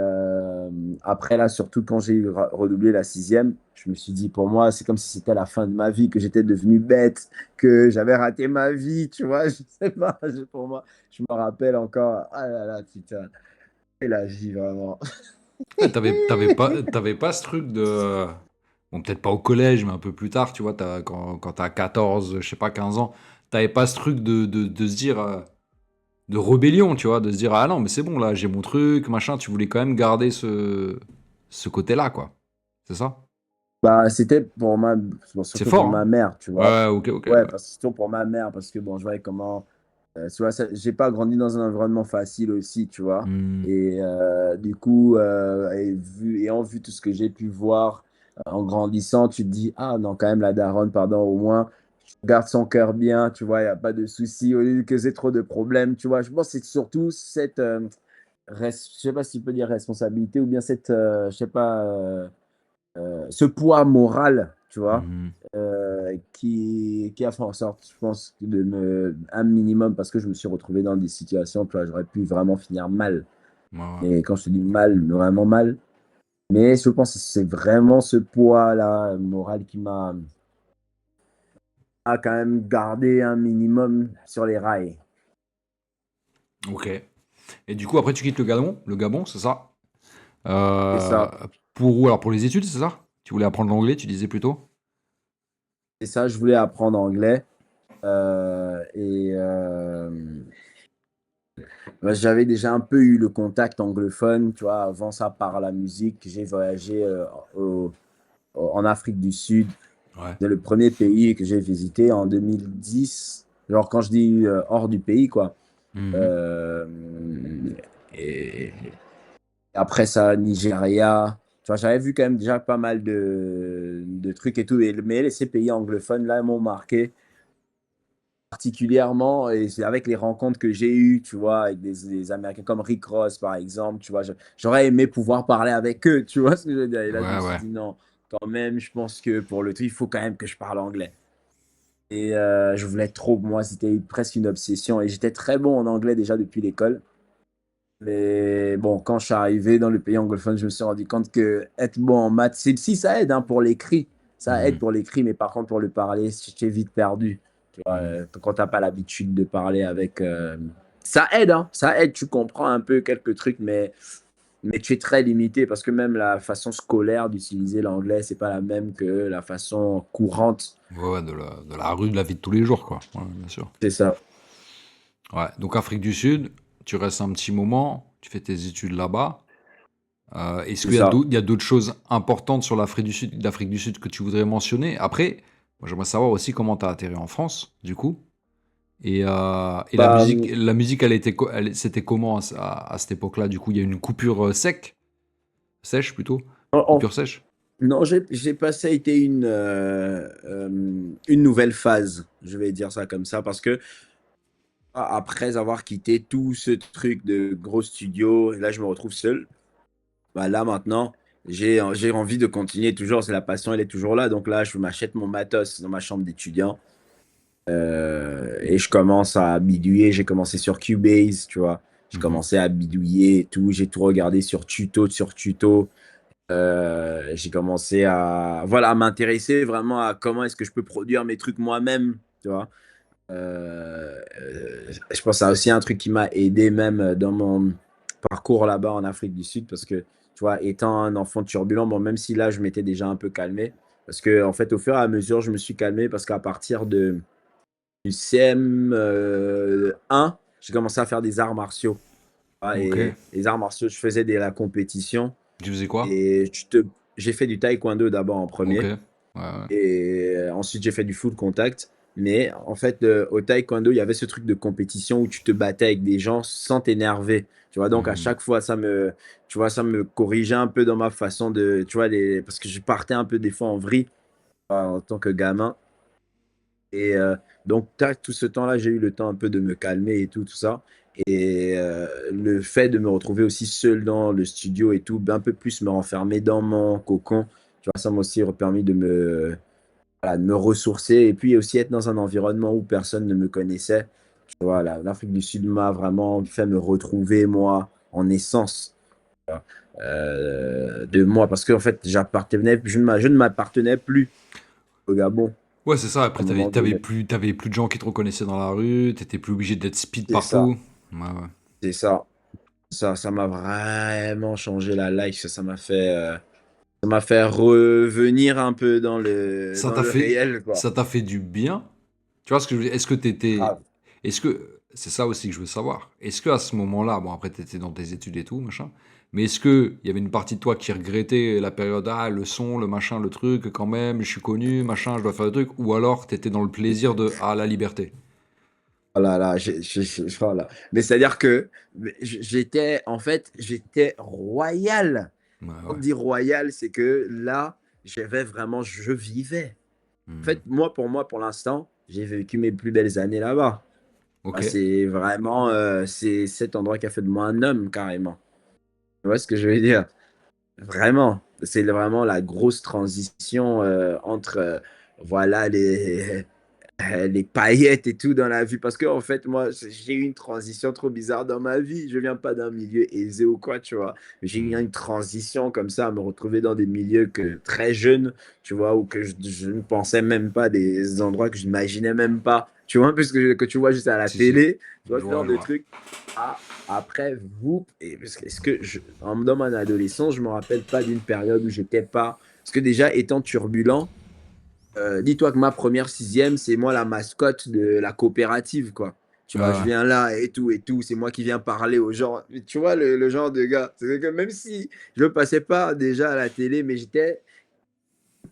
après, là, surtout quand j'ai redoublé la sixième, je me suis dit, pour moi, c'est comme si c'était la fin de ma vie, que j'étais devenu bête, que j'avais raté ma vie, tu vois, je sais pas, pour moi, je me rappelle encore, ah là là, putain, et la vie, vraiment. Ouais, t'avais pas ce truc de. Bon, peut-être pas au collège, mais un peu plus tard, tu vois, quand t'as 14, je sais pas, 15 ans, t'avais pas ce truc de se dire. De rébellion, tu vois, de se dire, ah non, mais c'est bon, là, j'ai mon truc, machin, tu voulais quand même garder ce côté-là, quoi. C'est ça? Bah, c'était bon, C'est surtout fort, pour hein? ma mère, tu vois. Ouais, ok, ok, Ouais, ouais. surtout pour ma mère, parce que bon, je voyais comment. Tu vois, j'ai pas grandi dans un environnement facile aussi, tu vois. Hmm. Et du coup, ayant vu tout ce que j'ai pu voir en grandissant, tu te dis, ah non, quand même, la daronne, pardon, au moins, garde son cœur bien, tu vois, il n'y a pas de soucis, au lieu que j'ai trop de problèmes, tu vois. Je pense que c'est surtout cette, je sais pas si tu peux dire responsabilité, ou bien cette, je sais pas, ce poids moral, tu vois, Mhm. qui a fait en sorte, je pense, un minimum, parce que je me suis retrouvé dans des situations, tu vois, j'aurais pu vraiment finir mal. Ouais, ouais. Et quand je te dis mal, vraiment mal. Mais je pense que c'est vraiment ce poids-là, moral, a quand même gardé un minimum sur les rails. Ok. Et du coup, après, tu quittes le Gabon, c'est ça? C'est Euh, ça. pour où? Alors, pour les études, c'est ça? Tu voulais apprendre l'anglais, tu disais plutôt? C'est ça, je voulais apprendre anglais. Et bah, j'avais déjà un peu eu le contact anglophone, tu vois, avant ça par la musique. J'ai voyagé en Afrique du Sud. Ouais. C'est le premier pays que j'ai visité en 2010. Genre quand je dis hors du pays, quoi. Mhm. Euh, et après ça, Nigeria. Tu vois, j'avais vu quand même déjà pas mal de trucs et tout. Mais ces pays anglophones, là, m'ont marqué particulièrement, et c'est avec les rencontres que j'ai eues, tu vois, avec des Américains comme Rick Ross, par exemple, tu vois, j'aurais aimé pouvoir parler avec eux, tu vois ce que je veux dire. Et là, je me Ouais, suis ouais. dit non, quand même, je pense que pour le truc, il faut quand même que je parle anglais. Et je voulais trop, moi, c'était presque une obsession. Et j'étais très bon en anglais déjà depuis l'école. Mais bon, quand je suis arrivé dans le pays anglophone, je me suis rendu compte que être bon en maths, si ça aide hein, pour l'écrit, ça aide Mhm. pour l'écrit, mais par contre pour le parler, tu es vite perdu. Tu vois, Mhm. quand tu n'as pas l'habitude de parler avec... ça aide, hein, ça aide, tu comprends un peu quelques trucs, mais tu es très limité parce que même la façon scolaire d'utiliser l'anglais, c'est pas la même que la façon courante. Ouais, ouais, de la rue, de la vie de tous les jours, quoi. Ouais, bien sûr. C'est ça. Ouais, donc Afrique du Sud, tu restes un petit moment, tu fais tes études là-bas. Est-ce C'est qu'il y a ça. d'autres, il y a d'autres choses importantes sur l'Afrique du Sud que tu voudrais mentionner? Après, moi j'aimerais savoir aussi comment tu as atterri en France, du coup. Et Bah, la musique, c'était comment à cette époque-là? Du coup, il y a une coupure sèche plutôt, en- en- coupure sèche. non, j'ai pas ça été une nouvelle phase, je vais dire ça comme ça, parce que après avoir quitté tout ce truc de gros studio, là je me retrouve seul. Bah, là maintenant, j'ai envie de continuer toujours, c'est la passion, elle est toujours là. Donc là, je m'achète mon matos dans ma chambre d'étudiant et je commence à bidouiller. J'ai commencé sur Cubase, tu vois. J'ai Mhm. commencé à bidouiller et tout. J'ai tout regardé sur tuto. J'ai commencé à, voilà, à m'intéresser vraiment à comment est-ce que je peux produire mes trucs moi-même, tu vois. Je pense que c'est aussi un truc qui m'a aidé même dans mon parcours là-bas en Afrique du Sud parce que, tu vois, étant un enfant turbulent, bon, même si là, je m'étais déjà un peu calmé, parce que, en fait, au fur et à mesure, je me suis calmé parce qu'à partir du CM 1, j'ai commencé à faire des arts martiaux. Ah, Ok. et les arts martiaux, je faisais de la compétition Tu faisais quoi? et j'ai fait du taekwondo d'abord en Ok. premier. Ouais, ouais. Et ensuite, j'ai fait du full contact. Mais en fait, au taekwondo, il y avait ce truc de compétition où tu te battais avec des gens sans t'énerver. Tu vois, donc à Mhm. chaque fois, tu vois, ça me corrigeait un peu dans ma façon de, tu vois, parce que je partais un peu des fois en vrille en tant que gamin. Et donc, tout ce temps-là, j'ai eu le temps un peu de me calmer et tout, tout ça. Et le fait de me retrouver aussi seul dans le studio et tout, un peu plus me renfermer dans mon cocon, tu vois, ça m'a aussi permis voilà, de me ressourcer et puis aussi être dans un environnement où personne ne me connaissait. Tu vois, l'Afrique du Sud m'a vraiment fait me retrouver, moi, en essence de moi. Parce qu'en fait, je ne m'appartenais plus au Gabon Ouais, c'est ça. à Après, un moment donné. t'avais plus de gens qui te reconnaissaient dans la rue. T'étais plus obligé d'être speed C'est ça, partout. Ouais, ouais. c'est ça. Ça m'a vraiment changé la life. Ça m'a fait revenir un peu Ça dans t'a le fait, réel, quoi. ça t'a fait du bien. Tu vois ce que je veux dire? Grave. Est-ce que, c'est ça aussi que je veux savoir. Est-ce que à ce moment-là, bon après t'étais dans tes études et tout, machin, mais est-ce que il y avait une partie de toi qui regrettait la période, ah, le son, le machin, le truc, quand même, je suis connu, machin, je dois faire le truc, ou alors t'étais dans le plaisir de, ah, la liberté. Oh là là, oh là. Mais c'est-à-dire que en fait, j'étais royal. Ouais, Quand on ouais. dit royal, c'est que là, je vivais. En Hmm. fait, pour moi, pour l'instant, j'ai vécu mes plus belles années là-bas. Ok. Ah, c'est vraiment, c'est cet endroit qui a fait de moi un homme, carrément. Tu vois ce que je veux dire? Vraiment. C'est vraiment la grosse transition entre, voilà, les paillettes et tout dans la vie. Parce que, en fait, moi, j'ai eu une transition trop bizarre dans ma vie. Je viens pas d'un milieu aisé ou quoi, tu vois. J'ai eu Hmm. une transition comme ça, à me retrouver dans des milieux très jeunes, tu vois, où je ne pensais même pas, des endroits que je n'imaginais même pas. Tu vois, un peu ce que tu vois juste à la Si, si. télé, tu vois, Je ce vois, genre je de vois. trucs. Ah, après, vous, parce que, dans mon adolescence, je me rappelle pas d'une période où j'étais pas. Parce que déjà, étant turbulent, dis-toi que ma première sixième, c'est moi la mascotte de la coopérative, quoi. Tu Ouais, vois, je ouais. viens là et tout, c'est moi qui viens parler aux gens. Tu vois, le genre de gars. C'est que même si je ne passais pas déjà à la télé, mais j'étais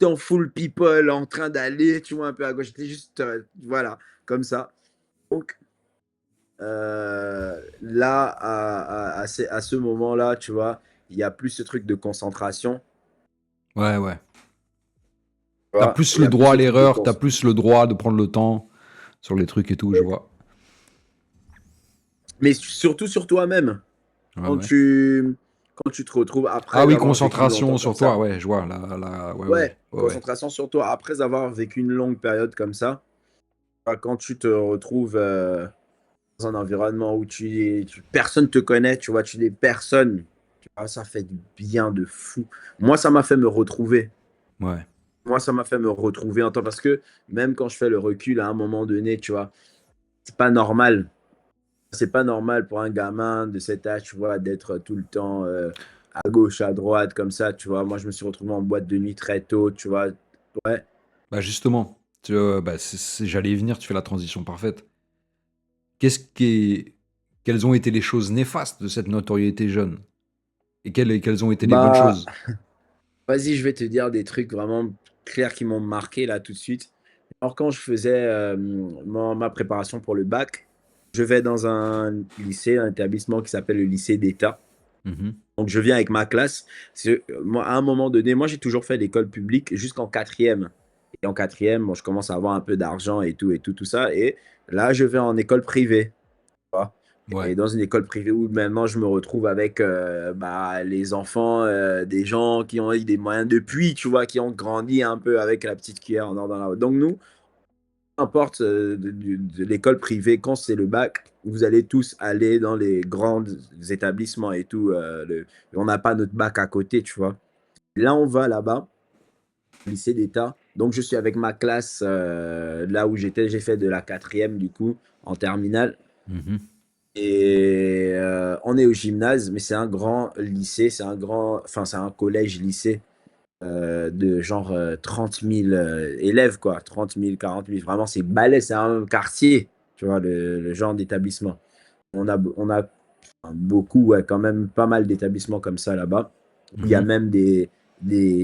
en full people, en train d'aller, tu vois, un peu à gauche. J'étais juste, voilà, comme ça. Donc, là, à ce moment-là, tu vois, il y a plus ce truc de concentration. Ouais, ouais. Tu T'as vois, plus il y le a plus droit à ce truc de l'erreur, t'as concentration. plus le droit de prendre le temps sur les trucs et tout, je vois. Mais surtout sur toi-même. Ouais, Quand ouais. tu, quand tu te retrouves Ah après oui, avoir vécu concentration longtemps comme sur toi, ça. ouais, je vois. Ouais, ouais, Ouais, ouais, ouais. concentration sur toi. Après avoir vécu une longue période comme ça, bah, quand tu te retrouves dans un environnement où personne te connaît, tu vois, tu n'es personne, tu vois, ça fait du bien de fou. Moi, ça m'a fait me retrouver. Ouais. Moi, ça m'a fait me retrouver en temps parce que même quand je fais le recul à un moment donné, tu vois, c'est pas normal. C'est pas normal pour un gamin de cet âge, tu vois, d'être tout le temps à gauche, à droite, comme ça, tu vois. Moi, je me suis retrouvé en boîte de nuit très tôt, tu vois. Ouais. Bah justement, bah, j'allais y venir, tu fais la transition parfaite. Qu'est-ce qui est... Quelles ont été les choses néfastes de cette notoriété jeune? Et quelles ont été les bonnes Bah, choses? vas-y, je vais te dire des trucs vraiment clairs qui m'ont marqué là tout de suite. Alors, quand je faisais ma préparation pour le bac, je vais dans un lycée, un établissement qui s'appelle le lycée d'État. Mhm. Donc, je viens avec ma classe. Moi, à un moment donné, moi, j'ai toujours fait l'école publique jusqu'en quatrième. Et en quatrième, bon, je commence à avoir un peu d'argent et tout, tout ça. Et là, je vais en école privée. Vois. Ouais. Et dans une école privée où maintenant je me retrouve avec bah, les enfants des gens qui ont eu des moyens depuis, tu vois, qui ont grandi un peu avec la petite cuillère en or dans la. Donc nous, peu importe de l'école privée, quand c'est le bac, vous allez tous aller dans les grands établissements et tout. On n'a pas notre bac à côté, tu vois. Là, on va là-bas, au lycée d'État. Donc je suis avec ma classe là où j'étais, j'ai fait de la quatrième du coup en terminale. Mhm. Et on est au gymnase, mais c'est un grand lycée, enfin c'est un collège-lycée de genre 30 000 élèves, quoi, 30 000, 40 000. Vraiment, c'est balèze, c'est un quartier, tu vois, le genre d'établissement. On a enfin, beaucoup, ouais, quand même pas mal d'établissements comme ça là-bas. Il y a Mhm. même des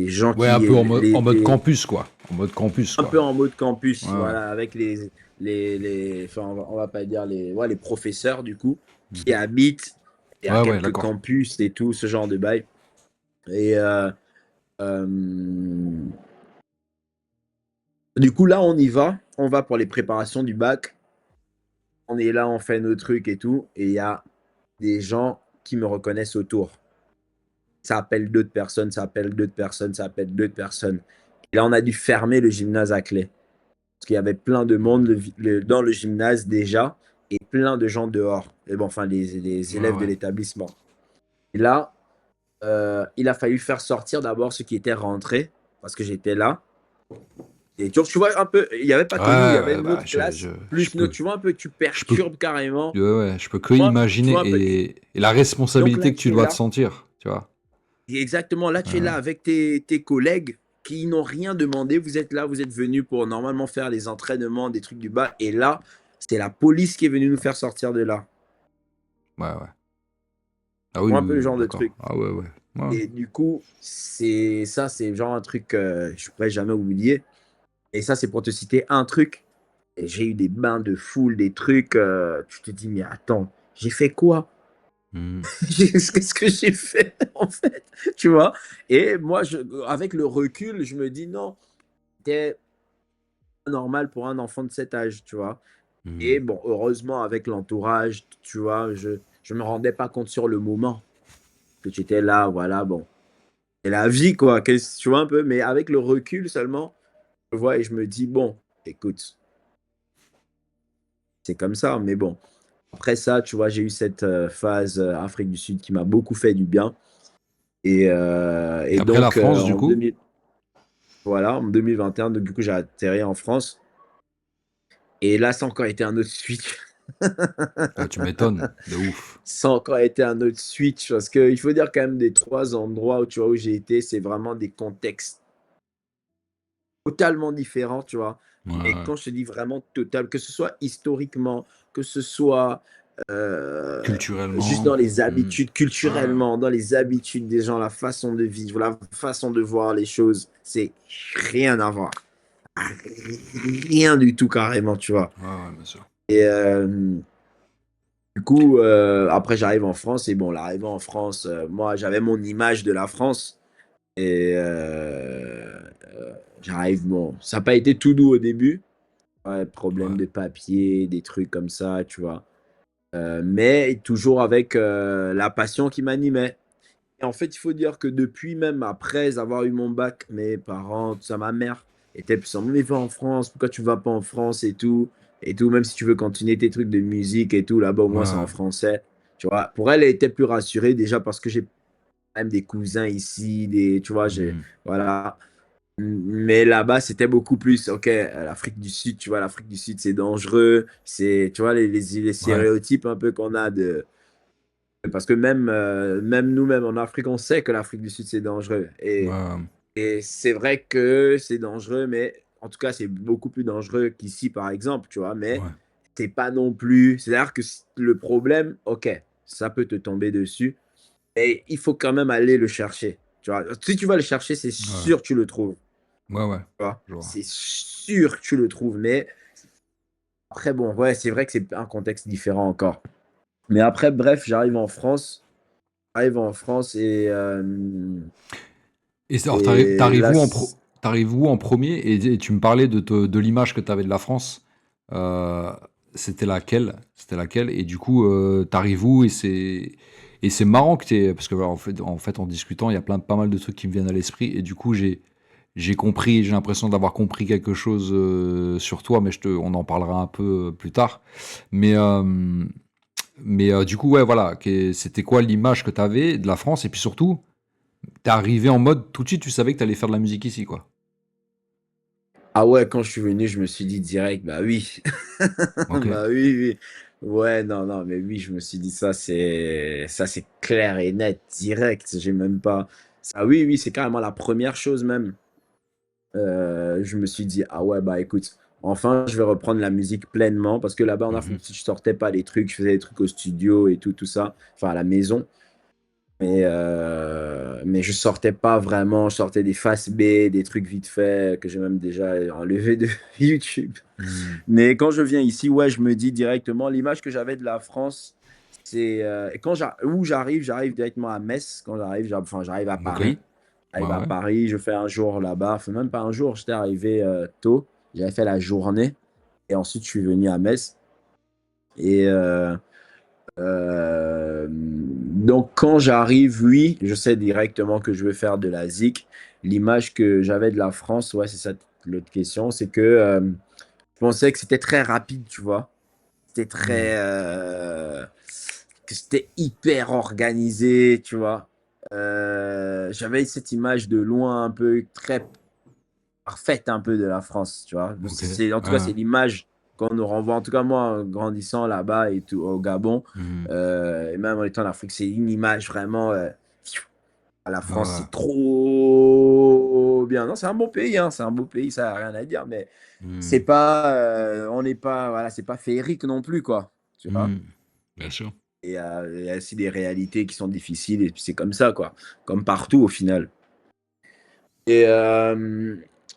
gens Ouais, un qui, peu en mode campus, quoi. En mode campus, un quoi. peu en mode campus, Ouais, ouais. voilà, avec enfin, on va pas dire les professeurs, du coup, qui Mhm. habitent. Il y a Ouais, ouais, quelques d'accord. campus et tout, ce genre de bail. Et euh, du coup, là, on va pour les préparations du bac. On est là, on fait nos trucs et tout. Et il y a des gens qui me reconnaissent autour. Ça appelle d'autres personnes, ça appelle d'autres personnes, ça appelle d'autres personnes. Et là, on a dû fermer le gymnase à clé. Parce qu'il y avait plein de monde dans le gymnase déjà et plein de gens dehors. Et bon, enfin, les Ouais, élèves de ouais. l'établissement. Et là, il a fallu faire sortir d'abord ceux qui étaient rentrés parce que j'étais là. Et tu vois un peu, il n'y avait pas que nous, il y Ouais, avait ouais, une bah, autre classe, je plus une autre. peux. Tu vois un peu, tu Je peux. perturbes carrément. Ouais, ouais, je peux que Moi, tu imaginer vois un peu. et la Donc là, responsabilité que tu tu es dois te là. sentir, tu vois. Et exactement, là, tu es là avec tes collègues qui n'ont rien demandé. Vous êtes là, vous êtes venus pour normalement faire les entraînements, des trucs du bas. Et là, c'est la police qui est venue nous faire sortir de là. Ouais, ouais. Ah oui, Moi, un peu oui, le oui, genre de truc. d'accord. Ah ouais, ouais. Ouais. Et du coup, c'est genre un truc que je ne pourrais jamais oublier. Et ça, c'est pour te citer un truc. Et j'ai eu des bains de foule, des trucs. Tu te dis, mais attends, j'ai fait quoi? Mhm. Qu'est-ce que j'ai fait, en fait? Tu vois? Et moi, avec le recul, je me dis, non, c'était normal pour un enfant de cet âge, tu vois? Et Mhm. bon, heureusement, avec l'entourage, tu vois, je me rendais pas compte sur le moment que tu étais là, voilà, bon. Et la vie, quoi, tu vois un peu, mais avec le recul seulement, je vois et je me dis, bon, écoute, c'est comme ça, mais bon. Après ça, tu vois, j'ai eu cette phase Afrique du Sud qui m'a beaucoup fait du bien. Et Et après la donc, France, du coup, voilà, en 2021, donc, du coup, j'ai atterri en France. Et là, ça a encore été un autre switch. tu m'étonnes, de ouf. Ça a encore été un autre switch parce qu'il faut dire quand même des trois endroits où tu vois où j'ai été, c'est vraiment des contextes totalement différents, tu vois. Ouais, Mais ouais. quand je te dis vraiment total, que ce soit historiquement, que ce soit juste Culturellement. dans les Mhm. habitudes, Ouais. culturellement, dans les habitudes des gens, la façon de vivre, la façon de voir les choses, c'est rien à voir. Rien du tout carrément, tu vois. Ouais, ouais, bien sûr. Et du coup, après, j'arrive en France et bon, l'arrivée en France, moi, j'avais mon image de la France et j'arrive, bon, ça n'a pas été tout doux au début. Ouais, problème Ouais. de papier, des trucs comme ça, tu vois. Mais toujours avec la passion qui m'animait. Et en fait, il faut dire que depuis même après avoir eu mon bac, mes parents, tout ça, ma mère était plus en mode, mais va en France, pourquoi tu vas pas en France et tout, même si tu veux continuer tes trucs de musique et tout, là-bas au moins c'est en Ouais. français. Tu vois, pour elle, elle était plus rassurée déjà parce que j'ai même des cousins ici, tu vois, Mhm. voilà. Mais là-bas, c'était beaucoup plus, ok, l'Afrique du Sud, tu vois, l'Afrique du Sud, c'est dangereux, tu vois, les Ouais. stéréotypes un peu qu'on a parce que même nous-mêmes en Afrique, on sait que l'Afrique du Sud, c'est dangereux. Ouais. Et c'est vrai que c'est dangereux, mais en tout cas, c'est beaucoup plus dangereux qu'ici, par exemple, tu vois. Mais Ouais. c'est pas non plus. C'est-à-dire que le problème, ok, ça peut te tomber dessus, et il faut quand même aller le chercher. Tu vois. Si tu vas le chercher, c'est Ouais. sûr que tu le trouves. Ouais. Ouais. Tu vois. Je vois. C'est sûr que tu le trouves. Mais après, bon, ouais, c'est vrai que c'est un contexte différent encore. Mais après, bref, j'arrive en France. J'arrive en France Alors, et là, t'arrives où en premier? Et tu me parlais de l'image que tu avais de la France. Euh, C'était laquelle? C'était laquelle? Et du coup, t'arrives où? Et c'est marrant que t'aies... Parce que voilà, en fait, en discutant, il y a pas mal de trucs qui me viennent à l'esprit. Et du coup, j'ai compris, j'ai l'impression d'avoir compris quelque chose sur toi, mais on en parlera un peu plus tard. Mais, euh, mais du coup, ouais, voilà, c'était quoi l'image que tu avais de la France? Et puis surtout, t'es arrivé en mode, tout de suite, tu savais que t'allais faire de la musique ici, quoi. ah ouais, quand je suis venu, je me suis dit direct, bah oui. Ok. Bah oui, oui. Ouais, non, non, mais oui, je me suis dit ça c'est clair et net, direct. J'ai même pas. Ça, oui, oui, c'est carrément la première chose même. Je me suis dit, ah ouais, bah écoute, enfin, je vais reprendre la musique pleinement parce que là-bas en Afrique Mhm. du Sud, je sortais pas des trucs, je faisais des trucs au studio et tout, tout ça, enfin à la maison. Mais je sortais pas vraiment, je sortais des faces B, des trucs vite fait que j'ai même déjà enlevé de YouTube. Mhm. Mais quand je viens ici, ouais, je me dis directement, l'image que j'avais de la France, c'est où j'arrive directement à Metz. Quand enfin, j'arrive à Ok. Paris. J'arrive Ouais, à ouais. Paris, je fais un jour là-bas. Enfin, même pas un jour, j'étais arrivé tôt. J'avais fait la journée et ensuite je suis venu à Metz. Et donc, quand j'arrive, oui, je sais directement que je veux faire de la zik. L'image que j'avais de la France, ouais, c'est ça l'autre question, c'est que je pensais que c'était très rapide, tu vois. C'était Mhm. que c'était hyper organisé, tu vois. J'avais cette image de loin un peu très parfaite un peu de la France, tu vois. Ok. En tout cas, Ouais. c'est l'image qu'on nous renvoie. En tout cas, moi, en grandissant là-bas et tout, au Gabon, Mhm. et même en étant en Afrique, c'est une image vraiment. La Ouais, France, ouais. c'est trop bien. Non, c'est un bon pays, hein, c'est un beau pays, ça n'a rien à dire, mais c'est Mhm. pas, on n'est pas, voilà, c'est pas féerique non plus, quoi. Tu vois? Mhm. Bien sûr. Et il y a aussi des réalités qui sont difficiles, et puis c'est comme ça, quoi. Comme partout, au final. Et,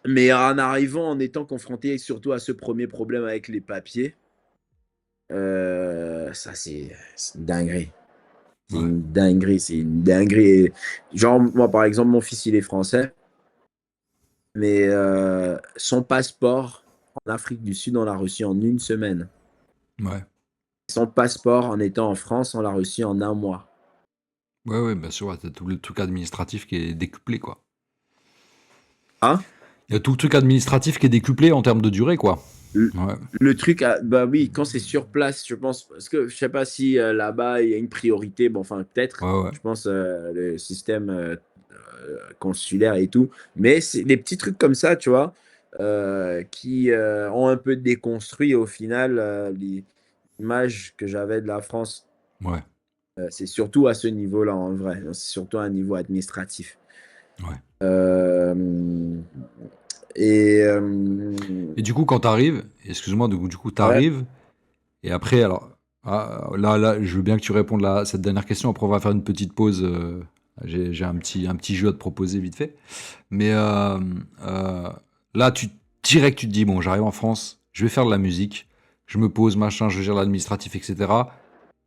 mais en arrivant, en étant confronté surtout à ce premier problème avec les papiers, ça, c'est une dinguerie. C'est Ouais. une dinguerie, c'est une dinguerie. Genre, moi, par exemple, mon fils, il est français. Mais son passeport en Afrique du Sud, on l'a reçu en une semaine. Ouais. Son passeport en étant en France, on l'a reçu en un mois. Ouais, ouais, bien sûr. Ouais, t'as tout le truc administratif qui est décuplé, quoi. Hein? Il y a tout le truc administratif qui est décuplé en termes de durée, quoi. Le, Ouais. le truc, bah oui, quand c'est sur place, je pense, parce que je sais pas si là-bas il y a une priorité, bon, enfin peut-être, Ouais, ouais. je pense le système consulaire et tout, mais c'est des petits trucs comme ça, tu vois, qui ont un peu déconstruit au final l'image que j'avais de la France. Ouais. C'est surtout à ce niveau-là, en vrai. C'est surtout à un niveau administratif. Ouais. Euh, et Et du coup, quand t'arrives, excuse-moi, du coup, ouais, t'arrives, et après, alors, là, je veux bien que tu répondes à cette dernière question. Après, on va faire une petite pause. J'ai un petit jeu à te proposer vite fait. Mais euh, là, direct, tu te dis, bon, j'arrive en France, je vais faire de la musique, je me pose, machin, je gère l'administratif, etc.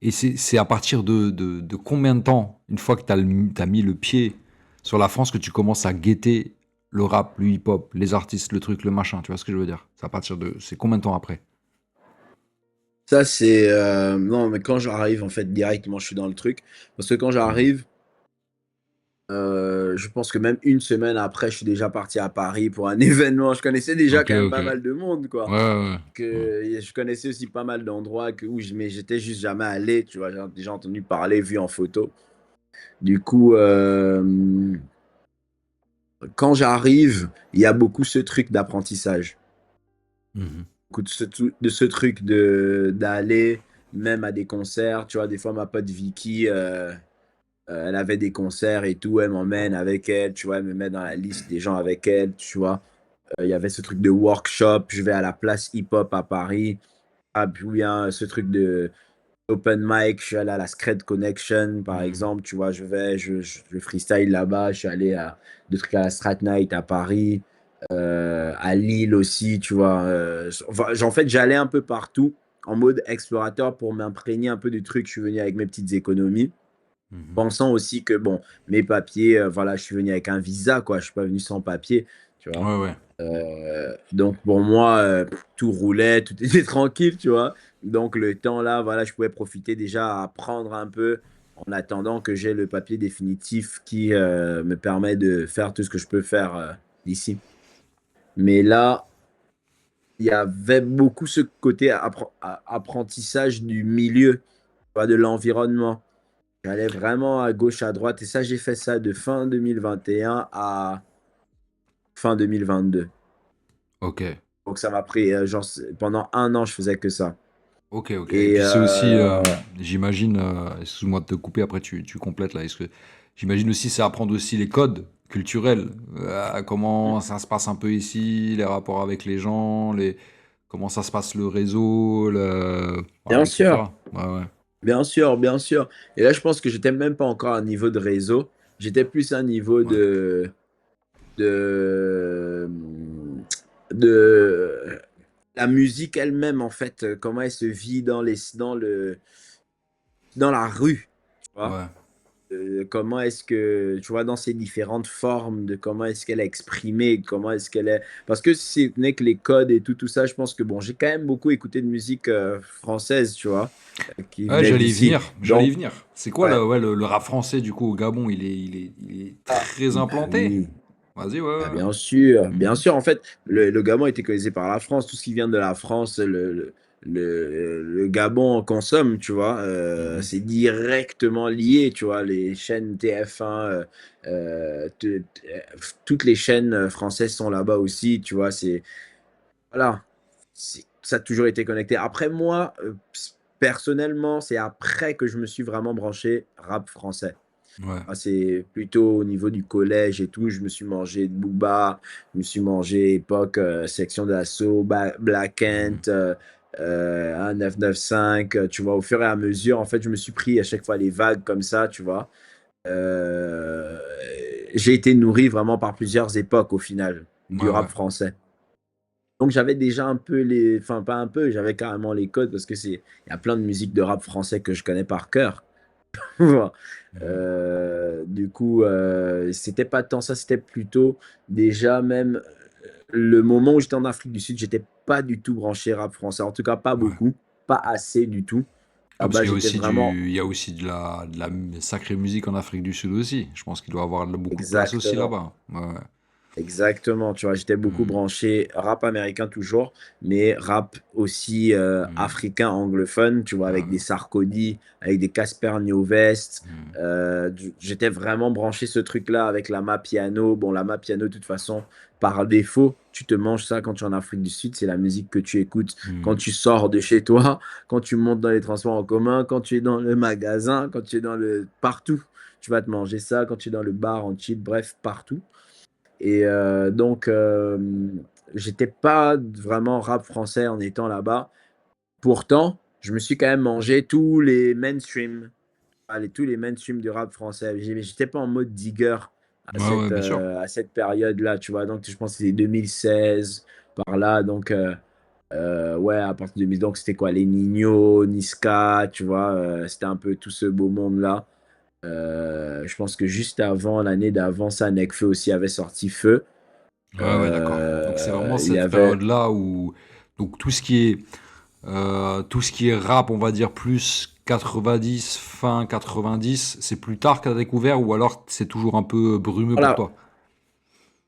Et c'est à partir de combien de temps, une fois que t'as mis le pied sur la France, que tu commences à guetter le rap, le hip-hop, les artistes, le truc, le machin, tu vois ce que je veux dire? C'est à partir de... C'est combien de temps après? ça c'est non, mais quand j'arrive en fait directement, je suis dans le truc parce que quand Mhm. j'arrive, Je pense que même une semaine après, je suis déjà parti à Paris pour un événement. Je connaissais déjà OK, quand même OK. pas Ouais, mal de monde, quoi. ouais, ouais. Que et je connaissais aussi pas mal d'endroits mais j'étais juste jamais allé, tu vois? J'ai déjà entendu parler, vu en photo. Du coup, quand j'arrive, il y a beaucoup ce truc d'apprentissage. Mmh. Beaucoup de ce truc d'aller même à des concerts, tu vois? Des fois, ma pote Vicky, elle avait des concerts et tout, elle m'emmène avec elle, tu vois? Elle me met dans la liste des gens avec elle, tu vois? Il y avait ce truc de workshop, je vais à la place hip-hop à Paris. Ah, puis ou bien ce truc de open mic, je suis allé à la Scred Connection, par Mmh. exemple, tu vois? Je freestyle là-bas, je suis allé à des trucs à la Strat Night à Paris, à Lille aussi, tu vois? Enfin, en fait, j'allais un peu partout en mode explorateur pour m'imprégner un peu du truc. Je suis venu avec mes petites économies, Mmh. pensant aussi que bon, mes papiers, voilà, je suis venu avec un visa, quoi, je suis pas venu sans papier, tu vois? Ouais, ouais. Donc pour moi, tout roulait, tout était tranquille, tu vois? Donc le temps là, voilà, je pouvais profiter déjà à apprendre un peu en attendant que j'ai le papier définitif qui, me permet de faire tout ce que je peux faire, d'ici. Mais là, il y avait beaucoup ce côté apprentissage du milieu, tu vois? De l'environnement. J'allais vraiment à gauche, à droite et ça, j'ai fait ça de fin 2021 à fin 2022. OK. Donc ça m'a pris, genre pendant 1 an, je faisais que ça. OK, OK et Et puis c'est aussi, j'imagine, excuse-moi de te couper, après tu complètes là. Est-ce que j'imagine aussi c'est apprendre aussi les codes culturels, comment ça se passe un peu ici, les rapports avec les gens, les comment ça se passe le réseau, le bien voilà et sûr, cetera. Ouais, ouais. bien sûr, bien sûr. Et là, je pense que j'étais même pas encore à un niveau de réseau. J'étais plus à un niveau Ouais. de, de la musique elle-même, en fait, comment elle se vit dans la rue, tu vois? Ouais. Comment est-ce que, tu vois, dans ses différentes formes, de comment est-ce qu'elle est exprimée, comment est-ce qu'elle est. Parce que si ce n'est que les codes et tout, tout ça, je pense que bon, j'ai quand même beaucoup écouté de musique française, tu vois, qui Ouais, venait d'ici. j'allais y Donc, venir. C'est quoi ouais. le rap français du coup au Gabon? Il est Ah, très bah implanté? oui, Vas-y, ouais, bah ouais. bien sûr, Mmh. bien sûr. En fait, le Gabon a été colonisé par la France. Tout ce qui vient de la France, le Gabon en consomme, tu vois. Mmh. C'est directement lié, tu vois. Les chaînes TF1, toutes les chaînes françaises sont là-bas aussi, tu vois. Voilà, ça a toujours été connecté. Après, moi, personnellement, c'est après que je me suis vraiment branché rap français. Ouais. Ah, c'est plutôt au niveau du collège et tout, je me suis mangé de Booba, je me suis mangé époque, Section d'Assaut, Black Mmh. Ant, 1995, tu vois? Au fur et à mesure, en fait, je me suis pris à chaque fois les vagues comme ça, tu vois? Heu, j'ai été nourri vraiment par plusieurs époques au final, Ouais, du rap ouais. français. Donc j'avais déjà un peu enfin pas un peu, j'avais carrément les codes parce que il y a plein de musiques de rap français que je connais par cœur. Voilà. Mmh. Du coup, c'était pas tant ça, c'était plutôt déjà même, le moment où j'étais en Afrique du Sud, j'étais pas du tout branché rap français, en tout cas pas Ouais. beaucoup, pas assez du tout. Ah, parce Là-bas, qu'il y a j'étais aussi vraiment il y a aussi de la sacrée musique en Afrique du Sud aussi. Je pense qu'il doit avoir beaucoup de place aussi exactement. là-bas. Ouais, ouais. Exactement, tu vois? J'étais beaucoup Mmh. branché rap américain toujours, mais rap aussi, Mmh. africain anglophone, tu vois? Ah Avec ouais. des Sarkodie, avec des Casper Nyovest, Mmh. j'étais vraiment branché ce truc-là avec la piano. Bon, la piano, de toute façon, par défaut, tu te manges ça quand tu es en Afrique du Sud, c'est la musique que tu écoutes quand Mmh. tu sors de chez toi, quand tu montes dans les transports en commun, quand tu es dans le magasin, quand tu es dans le partout. Tu vas te manger ça quand tu es dans le bar en chill, bref, partout. Et donc j'étais pas vraiment rap français en étant là-bas. Pourtant, je me suis quand même mangé tous les mainstream, tous les mainstream du rap français. J'étais pas en mode digger Ouais, ouais, bien sûr. à cette période-là, tu vois? Donc je pense que c'est 2016 par là, donc ouais, à partir de 2000, donc c'était quoi? Les Ninho, Niska, tu vois? C'était un peu tout ce beau monde-là. Je pense que juste avant, l'année d'avant ça, Nekfeu aussi avait sorti Feu. Ouais, ouais, d'accord. Donc c'est vraiment Il y cette avait période-là où donc tout ce qui est rap, on va dire plus. 90, fin 90, c'est plus tard que t'as découvert ou alors c'est toujours un peu brumeux pour Voilà, toi?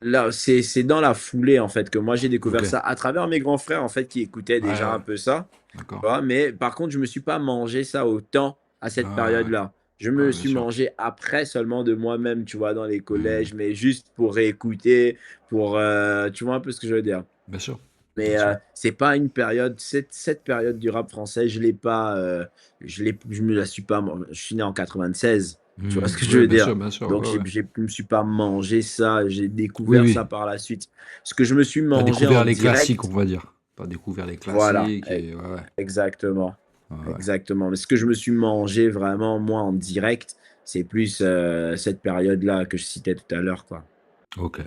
là, c'est dans la foulée, en fait, que moi j'ai Ok. découvert ça à travers mes grands frères, en fait, qui écoutaient Ouais, déjà ouais, un peu ça. Tu d'accord. vois, mais par contre, je me suis pas mangé ça autant à Ouais, cette ouais, période-là. Je ouais, me ouais, bien suis sûr. mangé après seulement de moi-même, tu vois, dans les Hmm, collèges, mais juste pour réécouter, pour, tu vois un peu ce que je veux dire. bien sûr, bien Mais sûr. c'est pas une période, cette période du rap français, je l'ai pas, je me la suis pas, je suis né en 96, tu vois ce que je Ouais, veux dire. bien sûr, Donc ouais, ouais. je me suis pas mangé ça, j'ai Oui, découvert ça oui. par la suite. Ce que je me suis T'as mangé découvert en les classiques, on direct, va dire. T'as découvert les voilà, classiques et ouais, ouais, exactement. ouais, ouais. Exactement. Mais ce que je me suis mangé vraiment, moi, en direct, c'est plus cette période-là que je citais tout à l'heure, quoi. Ok.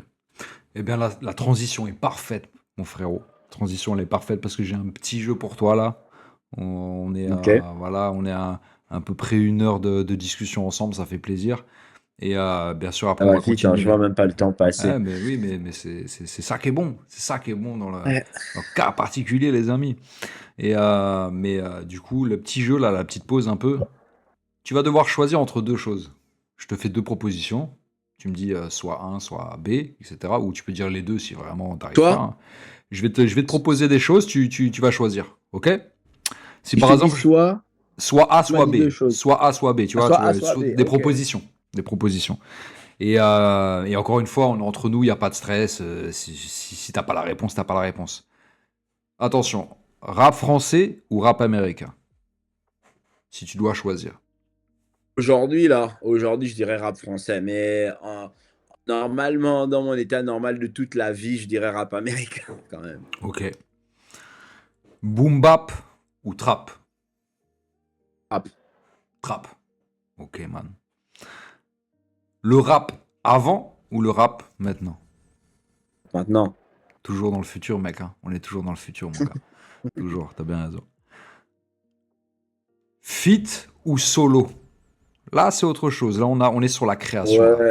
Eh bien, la transition est parfaite, mon frérot. La transition, elle est parfaite parce que j'ai un petit jeu pour toi là. On est Ok. à, voilà, on est à peu près 1 heure de discussion ensemble, ça fait plaisir. Et bien sûr, Ça après, on va va vite, hein, je continuer. vois même pas le temps passer. Ah, mais oui, mais c'est ça qui est bon. C'est ça qui est bon Ouais. dans le cas particulier, les amis. Et mais du coup, le petit jeu là, la petite pause un peu, tu vas devoir choisir entre deux choses. Je te fais deux propositions. Tu me dis soit un, soit B, etc. Ou tu peux dire les deux si vraiment t'arrives pas, Toi, hein. Je vais te proposer des choses, tu vas choisir. Ok? Si je par te dis exemple, soit, soit A, tu m'as soit dit deux B. choses. Soit A, soit B. Tu Ah, vois, soit A, soit B. des Ok. propositions. Des propositions. Et encore une fois, entre nous, il n'y a pas de stress. Si t'as pas la réponse, t'as pas la réponse. Attention, rap français ou rap américain? Si tu dois choisir. Aujourd'hui, là, aujourd'hui, je dirais rap français, mais normalement, dans mon état normal de toute la vie, je dirais rap américain, quand même. Ok. Boom bap ou trap? Rap, Trap. Ok, man. Le rap avant ou le rap maintenant? maintenant. Toujours dans le futur, mec, hein. On est toujours dans le futur, mon gars. Toujours, t'as bien raison. Feat ou solo? Là, c'est autre chose. Là, on est sur la création, là.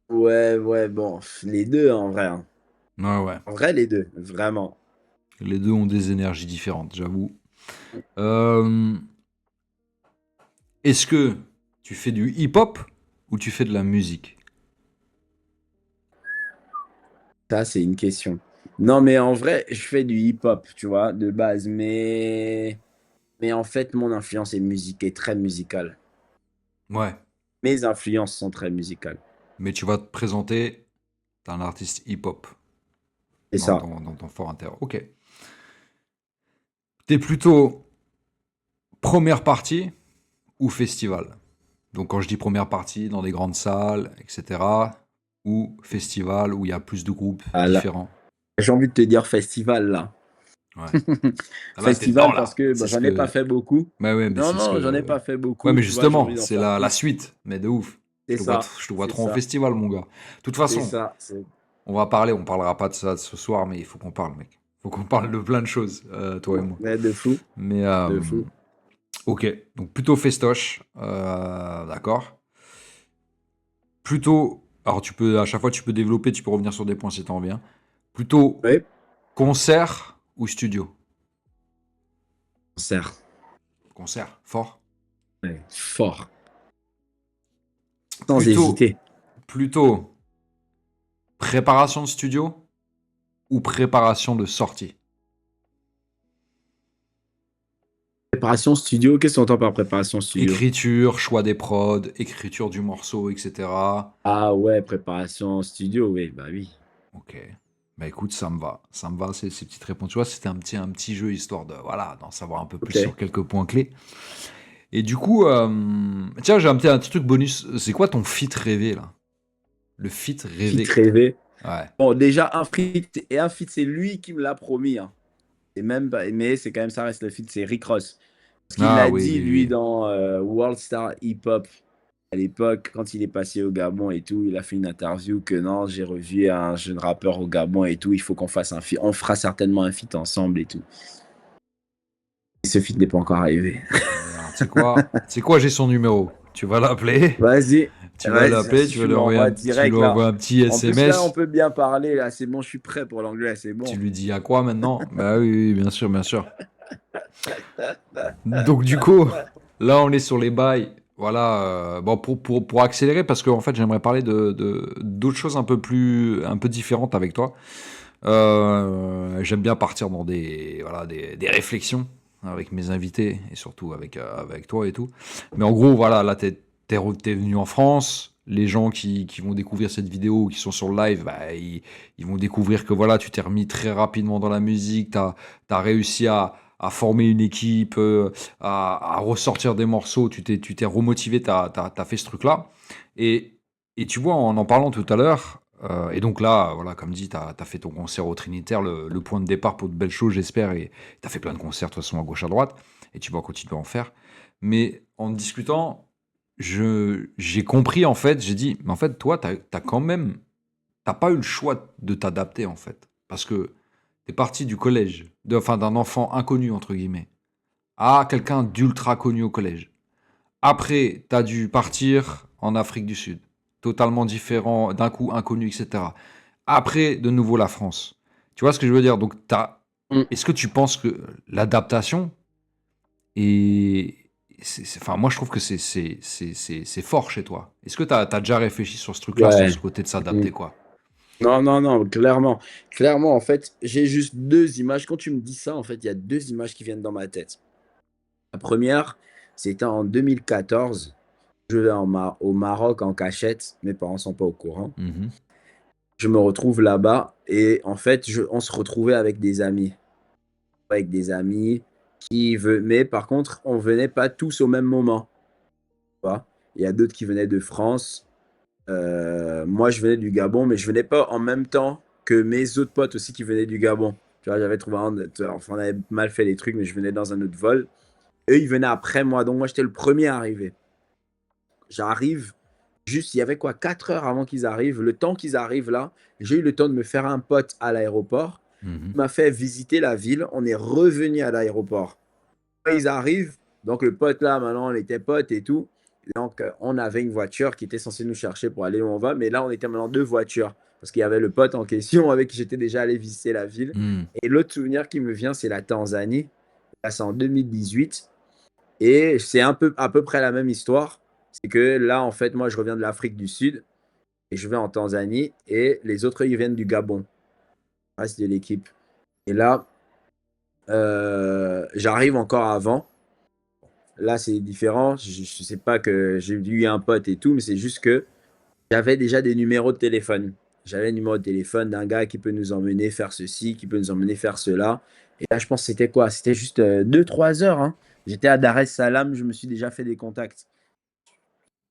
Ouais, ouais, bon, les deux, en vrai, hein. Ouais, ouais. En vrai, les deux, vraiment. Les deux ont des énergies différentes, j'avoue. Euh, Est-ce que tu fais du hip-hop ou tu fais de la musique? Ça, c'est une question. Non, mais en vrai, je fais du hip-hop, tu vois, de base, mais en fait, mon influence est très musicale. Ouais. Mes influences sont très musicales. Mais tu vas te présenter, t'es un artiste hip-hop C'est ça. dans ton fort intérieur. Ok. T'es plutôt première partie ou festival? Donc quand je dis première partie, dans des grandes salles, etc. Ou festival où il y a plus de groupes Ah, là, différents. j'ai envie de te dire festival, là. Ouais. Ah, là, t'es dedans, Festival parce là. que bah, C'est ce j'en ai pas que... fait beaucoup. Ouais, ouais, mais Non, c'est ce non, j'en ai que... pas fait Ouais, beaucoup. mais Tu vois, j'ai justement, envie d'en c'est faire la plus. suite. Mais de ouf. C'est ça. Je te vois C'est trop en ça. festival, mon gars. De toute C'est façon, ça. on va parler, on parlera pas de ça ce soir, mais il faut qu'on parle, mec. Il faut qu'on parle de plein de choses, toi et moi. Ouais, de fou. Mais, De fou. ok. Donc, plutôt festoche. D'accord. Plutôt... Alors, à chaque fois, tu peux développer, tu peux revenir sur des points si t'en viens. Plutôt Oui. concert ou studio? Concert. Concert, fort. Ouais, fort. Sans Plutôt, hésiter. plutôt préparation de studio ou préparation de sortie? Préparation studio. Qu'est-ce qu'on entend par préparation studio? Écriture, choix des prods, écriture du morceau, etc. Ah ouais, préparation studio. Oui, bah oui. Ok. Bah écoute, ça me va. Ça me va, ces petites réponses. Tu vois, c'était un petit jeu histoire de, voilà, d'en savoir un peu plus Ok. sur quelques points clés. Et du coup, tiens, j'ai un petit truc bonus. C'est quoi ton feat rêvé, là? Le feat Fit rêvé que t'as. rêvé. Ouais. Bon, déjà, un feat, c'est lui qui me l'a promis, hein. C'est même pas, mais c'est quand même ça reste le feat, c'est Rick Ross. Parce qu'il Ah l'a oui, dit, oui, lui, oui. dans World Star Hip Hop, à l'époque, quand il est passé au Gabon et tout, il a fait une interview que non, j'ai revu un jeune rappeur au Gabon et tout, il faut qu'on fasse un feat. On fera certainement un feat ensemble et tout. Et ce feat n'est pas encore arrivé. Alors, tu sais quoi, j'ai son numéro. Tu vas l'appeler, Vas-y, tu vas vas-y, l'appeler, si tu m'envoies tu lui direct là. envoies un petit En plus, là, on SMS. peut bien parler, là, c'est bon, je suis prêt pour l'anglais, c'est Tu bon. lui dis à quoi maintenant? Bah oui, oui, bien sûr, bien sûr. Donc du coup, là, on est sur les bails. Voilà, bon, pour accélérer, parce qu'en fait, j'aimerais parler d'autres choses un peu différentes avec toi. J'aime bien partir dans voilà, des réflexions avec mes invités et surtout avec toi et tout. Mais en gros, voilà, là, t'es venu en France. Les gens qui vont découvrir cette vidéo, qui sont sur le live, bah, ils vont découvrir que voilà, tu t'es remis très rapidement dans la musique, t'as réussi à former une équipe, à ressortir des morceaux, tu t'es remotivé, t'as fait ce truc-là. Et, et tu vois, en parlant tout à l'heure, et donc là, voilà, comme dit, tu as fait ton concert au Trinitaire, le point de départ pour de belles choses, j'espère, et tu as fait plein de concerts, de toute façon, à gauche, à droite, et tu vas continuer à en faire. Mais en discutant, j'ai compris, en fait, j'ai dit, mais en fait, toi, quand même, t'as pas eu le choix de t'adapter, en fait. Parce que tu es parti du collège, enfin, d'un enfant inconnu, entre guillemets, à quelqu'un d'ultra connu au collège. Après, tu as dû partir en Afrique du Sud, totalement différent, d'un coup inconnu, etc. Après, de nouveau la France. Tu vois ce que je veux dire? Donc, Mm. est-ce que tu penses que l'adaptation est... Enfin, moi, je trouve que c'est fort chez toi. Est-ce que tu as déjà réfléchi sur ce truc-là, sur Ouais. ce côté de Mm. s'adapter, quoi? Non, non, non, clairement. Clairement, en fait, j'ai juste deux images. Quand tu me dis ça, en fait, il y a deux images qui viennent dans ma tête. La première, c'était en 2014. Je vais au Maroc en cachette. Mes parents sont pas au courant. Mhm. Je me retrouve là-bas et en fait, on se retrouvait avec des amis. Avec des amis qui venaient. Mais par contre, on venait pas tous au même moment. Tu vois. Il y a d'autres qui venaient de France. Moi, je venais du Gabon, mais je venais pas en même temps que mes autres potes aussi qui venaient du Gabon. Tu vois, j'avais trouvé enfin, on avait mal fait les trucs, mais je venais dans un autre vol. Eux, ils venaient après moi, donc moi, j'étais le premier à arriver. J'arrive, juste, il y avait quoi, 4 heures avant qu'ils arrivent. Le temps qu'ils arrivent là, j'ai eu le temps de me faire un pote à l'aéroport. Mhm. Il m'a fait visiter la ville. On est revenu à l'aéroport. Quand ils arrivent, donc le pote là, maintenant, on était potes et tout. Donc, on avait une voiture qui était censée nous chercher pour aller où on va. Mais là, on était maintenant deux voitures. Parce qu'il y avait le pote en question avec qui j'étais déjà allé visiter la ville. Mhm. Et l'autre souvenir qui me vient, c'est la Tanzanie. Là, c'est en 2018. Et c'est un peu, à peu près la même histoire. C'est que là, en fait, moi, je reviens de l'Afrique du Sud et je vais en Tanzanie. Et les autres, ils viennent du Gabon. Le reste de l'équipe. Et là, j'arrive encore avant. Là, c'est différent. Je ne sais pas que j'ai eu un pote et tout, mais c'est juste que j'avais déjà des numéros de téléphone. J'avais un numéro de téléphone d'un gars qui peut nous emmener faire ceci, qui peut nous emmener faire cela. Et là, je pense que c'était quoi? C'était juste 2-3 heures, hein. J'étais à Dar es Salaam, je me suis déjà fait des contacts.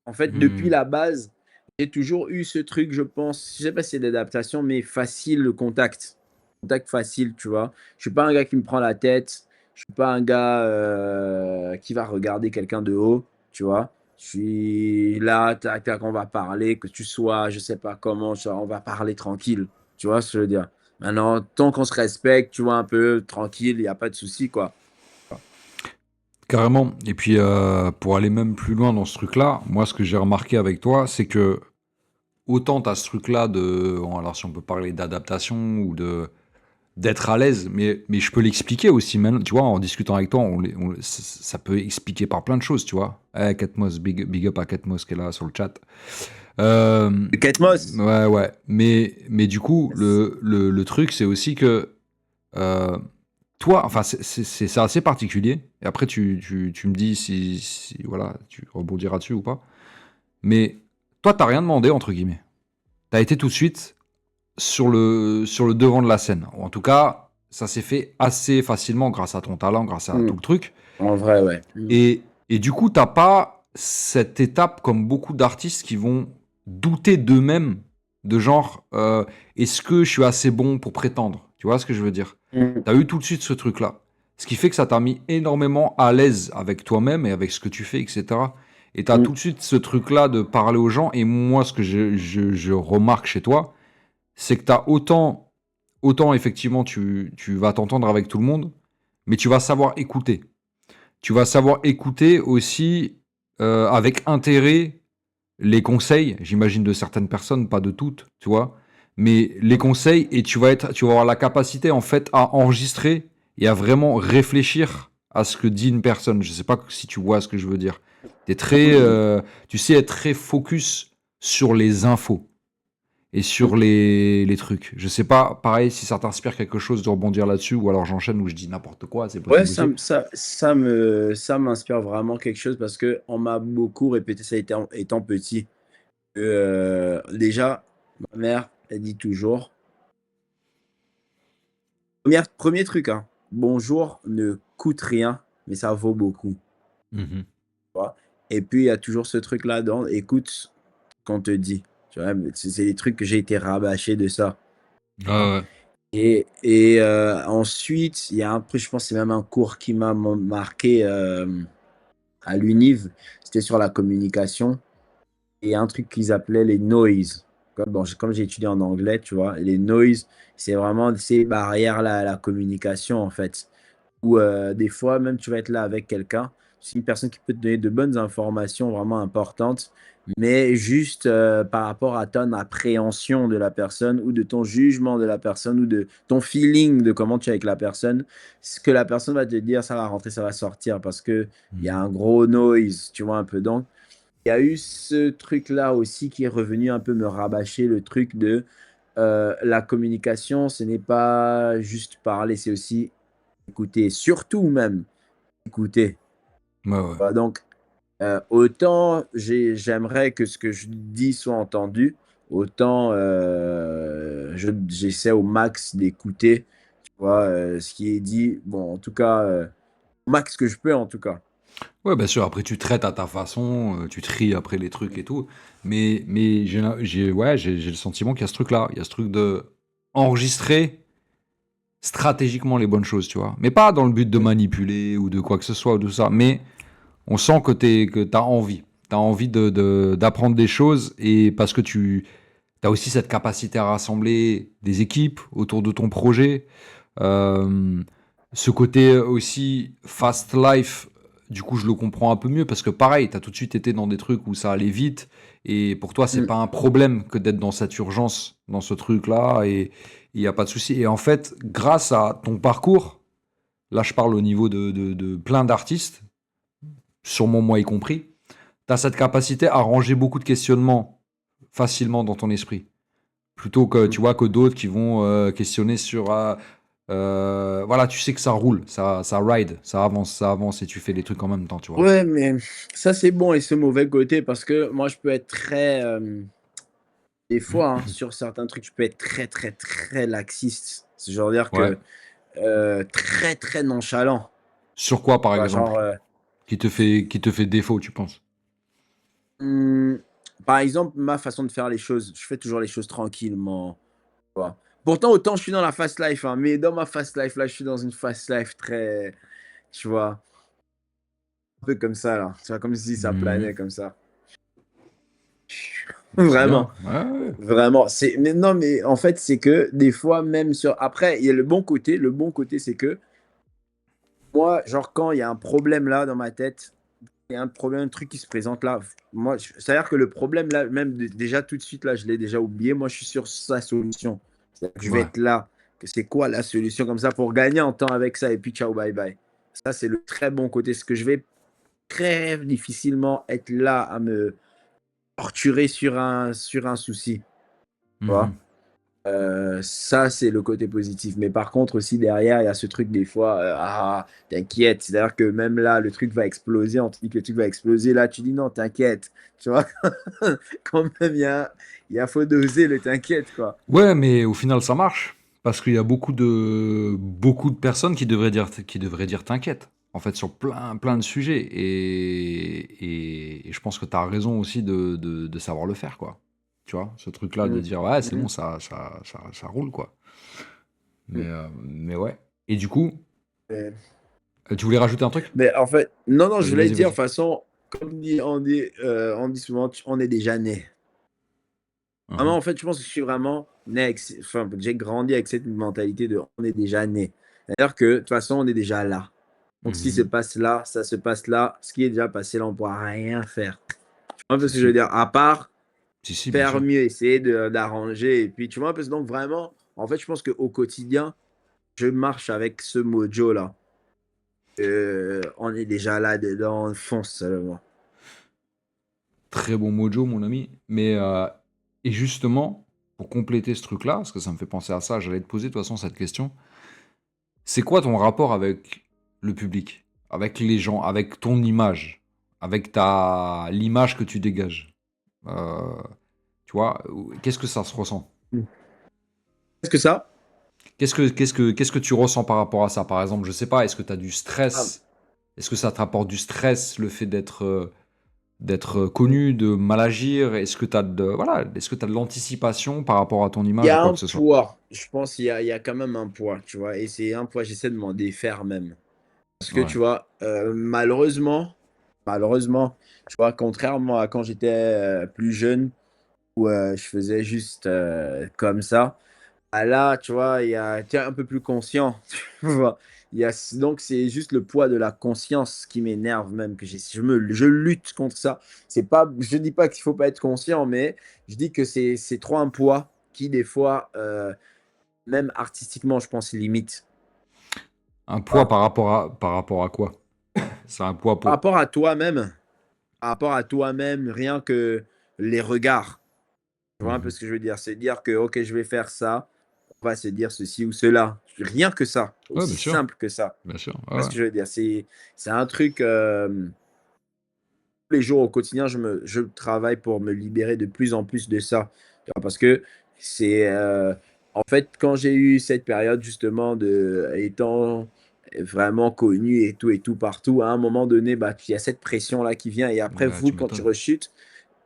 En fait, depuis Mhm. la base, j'ai toujours eu ce truc, je pense, je sais pas si c'est d'adaptation, mais facile le contact. Contact facile, tu vois. Je suis pas un gars qui me prend la tête. Je suis pas un gars qui va regarder quelqu'un de haut, tu vois. Je suis là, tac, tac, on va parler, que tu sois, je sais pas comment, on va parler tranquille. Tu vois ce que je veux dire? Maintenant, tant qu'on se respecte, tu vois, un peu tranquille, il n'y a pas de souci, quoi. Carrément. Et puis, pour aller même plus loin dans ce truc-là, moi, ce que j'ai remarqué avec toi, c'est que autant tu as ce truc-là alors si on peut parler d'adaptation ou d'être à l'aise, mais je peux l'expliquer aussi, maintenant, tu vois, en discutant avec toi, ça peut expliquer par plein de choses, tu vois. Ketmos, big up à Ketmos qui est là sur le chat. Euh, Ketmos. ouais, ouais. Mais du coup, Yes. le truc, c'est aussi que euh, toi, enfin, c'est assez particulier. Et après, tu me dis si, voilà, tu rebondiras dessus ou pas. Mais toi, t'as rien demandé, entre guillemets. T'as été tout de suite sur le devant de la scène. Ou en tout cas, ça s'est fait assez facilement grâce à ton talent, grâce à Hmm. tout le truc. En vrai, ouais. Hmm. Et du coup, t'as pas cette étape comme beaucoup d'artistes qui vont douter d'eux-mêmes, de genre, est-ce que je suis assez bon pour prétendre? Tu vois ce que je veux dire? Hmm. T'as eu tout de suite ce truc-là. Ce qui fait que ça t'a mis énormément à l'aise avec toi-même et avec ce que tu fais, etc. Et t'as Hmm. tout de suite ce truc-là de parler aux gens. Et moi, ce que je remarque chez toi, c'est que t'as autant effectivement, tu vas t'entendre avec tout le monde, mais tu vas savoir écouter. Tu vas savoir écouter aussi avec intérêt les conseils, j'imagine de certaines personnes, pas de toutes, tu vois, mais les conseils et tu vas avoir la capacité en fait à enregistrer et à vraiment réfléchir à ce que dit une personne. Je sais pas si tu vois ce que je veux dire. T'es très, tu sais être très focus sur les infos et sur les trucs. Je sais pas, pareil, si ça t'inspire quelque chose de rebondir là-dessus, ou alors j'enchaîne ou je dis n'importe quoi, c'est Ouais, possible aussi. ça m'inspire vraiment quelque chose parce que on m'a beaucoup répété ça étant petit. Que, déjà, ma mère, elle dit toujours, premier truc, hein, bonjour ne coûte rien, mais ça vaut beaucoup. Mhm. Tu vois. Et puis, il y a toujours ce truc-là dans, écoute ce qu'on te dit. Tu vois, mais c'est des trucs que j'ai été rabâché de ça. Hein. Ouais, ouais. Et ensuite, il y a un peu, je pense, que c'est même un cours qui m'a marqué à l'Univ. C'était sur la communication et un truc qu'ils appelaient les noise. Comme j'ai étudié en anglais, tu vois, les noise, c'est vraiment ces barrières là à la communication, en fait. Où des fois, même tu vas être là avec quelqu'un, c'est une personne qui peut te donner de bonnes informations vraiment importantes, mais juste par rapport à ton appréhension de la personne ou de ton jugement de la personne ou de ton feeling de comment tu es avec la personne, ce que la personne va te dire, ça va rentrer, ça va sortir parce que il y a Mhm. un gros noise, tu vois un peu. Donc, il y a eu ce truc-là aussi qui est revenu un peu me rabâcher le truc de la communication, ce n'est pas juste parler, c'est aussi écouter, surtout même écouter. Ouais, ouais. Donc, autant j'aimerais que ce que je dis soit entendu, autant j'essaie au max d'écouter, tu vois, ce qui est dit. Bon, en tout cas, au max que je peux, en tout cas. Ouais, bien sûr, après tu traites à ta façon, tu tries après les trucs et tout. Mais ouais, j'ai le sentiment qu'il y a ce truc-là. Il y a ce truc de enregistrer stratégiquement les bonnes choses, tu vois. Mais pas dans le but de Mm, manipuler ou de quoi que ce soit ou de ça. Mais on sent que t'as envie. T'as envie d'apprendre des choses et parce que tu as aussi cette capacité à rassembler des équipes autour de ton projet. Euh, Ce côté aussi fast life, du coup, je le comprends un peu mieux parce que pareil, tu as tout de suite été dans des trucs où ça allait vite et pour toi, c'est mm, pas un problème que d'être dans cette urgence, dans ce truc-là et il n'y a pas de souci. Et en fait, grâce à ton parcours, là, je parle au niveau de plein d'artistes, sûrement moi y compris, tu as cette capacité à ranger beaucoup de questionnements facilement dans ton esprit plutôt que mm. tu vois que d'autres qui vont questionner sur voilà, tu sais que ça roule, ça ride, ça avance et tu fais les trucs en même temps, tu vois. Ouais, mais ça, c'est bon et ce mauvais côté parce que moi, je peux être très, des fois, hein, sur certains trucs, je peux être très, très, très laxiste. C'est genre dire Ouais. que très, très nonchalant. Sur quoi par Tu vois, exemple genre, qui te fait défaut, tu penses? mmh, par exemple, ma façon de faire les choses, je fais toujours les choses tranquillement, tu vois? Pourtant, autant je suis dans la fast life, hein, mais dans ma fast life, là, je suis dans une fast life très, tu vois? Un peu comme ça, là, tu vois? Comme si ça Mhm. planait comme ça. C'est Vraiment, bien. Ouais, ouais. vraiment, c'est mais non, mais en fait, c'est que des fois, même sur après, il y a le bon côté, c'est que moi, genre, quand il y a un problème là dans ma tête, il y a un problème, un truc qui se présente là, moi, c'est-à-dire que le problème là, même déjà tout de suite là, je l'ai déjà oublié. Moi, je suis sur sa solution. C'est-à-dire que je vais Ouais. être là, que c'est quoi la solution comme ça pour gagner en temps avec ça et puis ciao, bye bye. Ça, c'est le très bon côté. Ce que je vais très difficilement être là à me torturer sur un souci. Tu vois. Mhm. Ça, c'est le côté positif. Mais par contre, aussi derrière, il y a ce truc des fois, t'inquiète. C'est-à-dire que même là, le truc va exploser. On te dit que le truc va exploser. Là, tu dis non, t'inquiète. Tu vois, quand même, il y a faut doser le t'inquiète, quoi. Ouais, mais au final ça marche parce qu'il y a beaucoup de personnes qui devraient dire t'inquiète. En fait, sur plein de sujets et je pense que tu as raison aussi de savoir le faire quoi. Tu vois, ce truc-là de Mm, dire ouais, c'est bon, mm, ça roule quoi. mm. Mais ouais. Et du coup, Mais, tu voulais rajouter un truc? mais en fait, non, non, je Vas-y, voulais vas-y, dire, de toute vas-y. façon, comme on dit souvent, on est déjà né. Vraiment, Mhm. en fait, je pense que je suis vraiment né avec, enfin, j'ai grandi avec cette mentalité de on est déjà né. C'est-à-dire que de toute façon, on est déjà là. Donc, ce qui se Mhm. passe là, ça se passe là. Ce qui est déjà passé là, on ne pourra rien faire. Tu vois un peu Si, ce que je veux si. dire? À part Si, si, bien faire sûr. mieux, essayer d'arranger. Et puis, tu vois un peu, donc vraiment, en fait, je pense qu'au quotidien, je marche avec ce mojo-là. on est déjà là-dedans, on fonce seulement. Très bon mojo, mon ami. Mais, et justement, pour compléter ce truc-là, parce que ça me fait penser à ça, j'allais te poser de toute façon cette question. C'est quoi ton rapport avec le public, avec les gens, avec ton image, avec l'image que tu dégages? Euh, Tu vois, qu'est-ce que ça se ressent? Est-ce que ça? Qu'est-ce que tu ressens par rapport à ça? Par exemple, je sais pas, est-ce que tu as du Ah, stress? Est-ce que ça te rapporte du stress, le fait d'être connu, de mal agir? Est-ce que tu as voilà, est-ce que tu de l'anticipation par rapport à ton il y image ou a quoi un que ce soit? poids. Je pense qu'il y a quand même un poids, tu vois. Et c'est un poids, j'essaie de m'en défaire même. Parce que Ouais, tu vois, malheureusement, tu vois, contrairement à quand j'étais plus jeune, où je faisais juste comme ça, ah là, tu vois, tu es un peu plus conscient, tu vois. Donc, c'est juste le poids de la conscience qui m'énerve même, je lutte contre ça. Je dis pas qu'il faut pas être conscient, mais je dis que c'est trop un poids qui, des fois, même artistiquement, je pense, limite. un Tu poids vois. par rapport à quoi? C'est un poids Par pour rapport à toi-même, par rapport à toi-même, rien que les regards. Tu vois un peu Mmh. ce que je veux dire? C'est dire que, OK, je vais faire ça, on va se dire ceci ou cela. Rien que ça, Ouais, aussi bien sûr, simple que ça. bien sûr, Tu ouais, vois ce ouais. que je veux dire? C'est un truc, tous les jours au quotidien, je travaille pour me libérer de plus en plus de ça. Tu vois? Parce que c'est, en fait, quand j'ai eu cette période justement de étant vraiment connu et tout partout, à un moment donné, bah, il y a cette pression-là qui vient et après Bah, tu vous, quand tu m'étonnes. rechutes,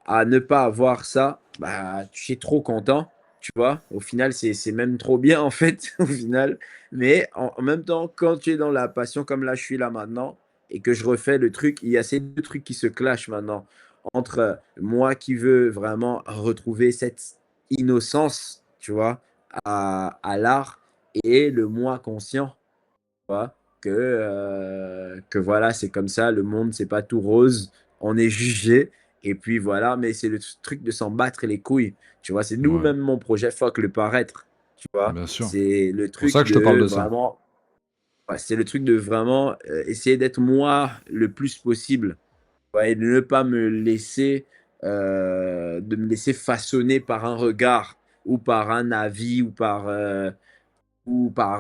à ne pas avoir ça, bah, tu es trop content, tu vois? Au final, c'est même trop bien, en fait, au final. Mais en même temps, quand tu es dans la passion comme là, je suis là maintenant et que je refais le truc, il y a ces 2 trucs qui se clashent maintenant entre, moi qui veux vraiment retrouver cette innocence, tu vois? À l'art et le moi conscient, tu vois? Que voilà, c'est comme ça, le monde, c'est pas tout rose, on est jugé et puis voilà, mais c'est le truc de s'en battre les couilles, tu vois? C'est d'où Ouais, même mon projet Fuck le paraître, tu vois? bien sûr. C'est le C'est pour ça truc que je te parle de de ça. vraiment ouais, c'est le truc de vraiment, essayer d'être moi le plus possible, ouais et de me laisser façonner par un regard ou par un avis ou par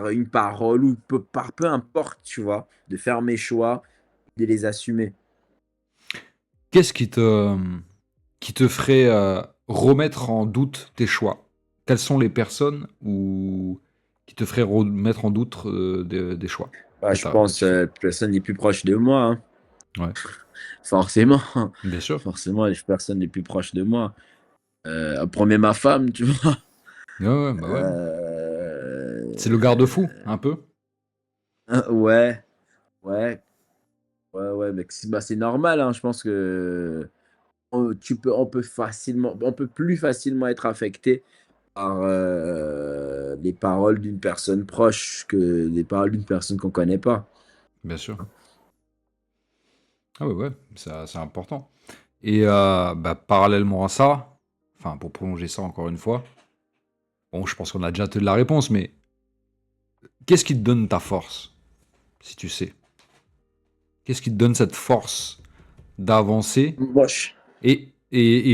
une parole par peu importe, tu vois? De faire mes choix, de les assumer. Qu'est-ce qui te ferait, remettre en doute tes choix? Quelles sont les personnes ou qui te feraient remettre en doute, des choix Bah, que je tu pense, tu fais? personne n'est plus proche de moi, hein, Ouais, forcément, bien sûr. forcément, personne n'est plus proche de moi. 1er ma femme, tu vois? Ouais, ouais, bah, ouais. C'est le garde-fou, Heu, un peu? ouais, ouais, ouais, mais c'est normal, hein, je pense que on peut plus facilement être affecté par, les paroles d'une personne proche que les paroles d'une personne qu'on connaît pas. Bien sûr. Ah ouais, ouais, ça c'est important et bah, parallèlement à ça, enfin, pour prolonger ça encore une fois, bon, je pense qu'on a déjà la réponse, mais qu'est-ce qui te donne ta force, si tu sais? Qu'est-ce qui te donne cette force d'avancer? Moche. Et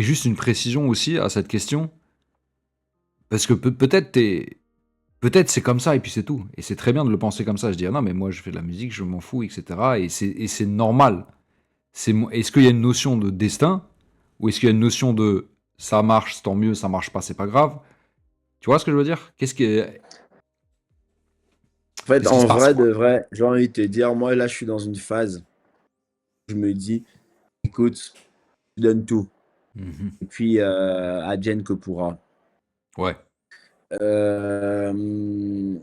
juste une précision aussi à cette question, parce que peut-être c'est comme ça et puis c'est tout. Et c'est très bien de le penser comme ça. Je dis, ah non, mais moi je fais de la musique, je m'en fous, etc. Et c'est normal. Est-ce qu'il y a une notion de destin ou est-ce qu'il y a une notion de ça marche, tant mieux, ça marche pas, c'est pas grave? Tu vois ce que je veux dire? En fait, Qu'est-ce qui se en passe, vrai de quoi? vrai, j'ai envie de te dire, moi, là, je suis dans une phase où je me dis: «Écoute, je donne tout Mhm. et puis, advienne que pourra». Ouais, Hem,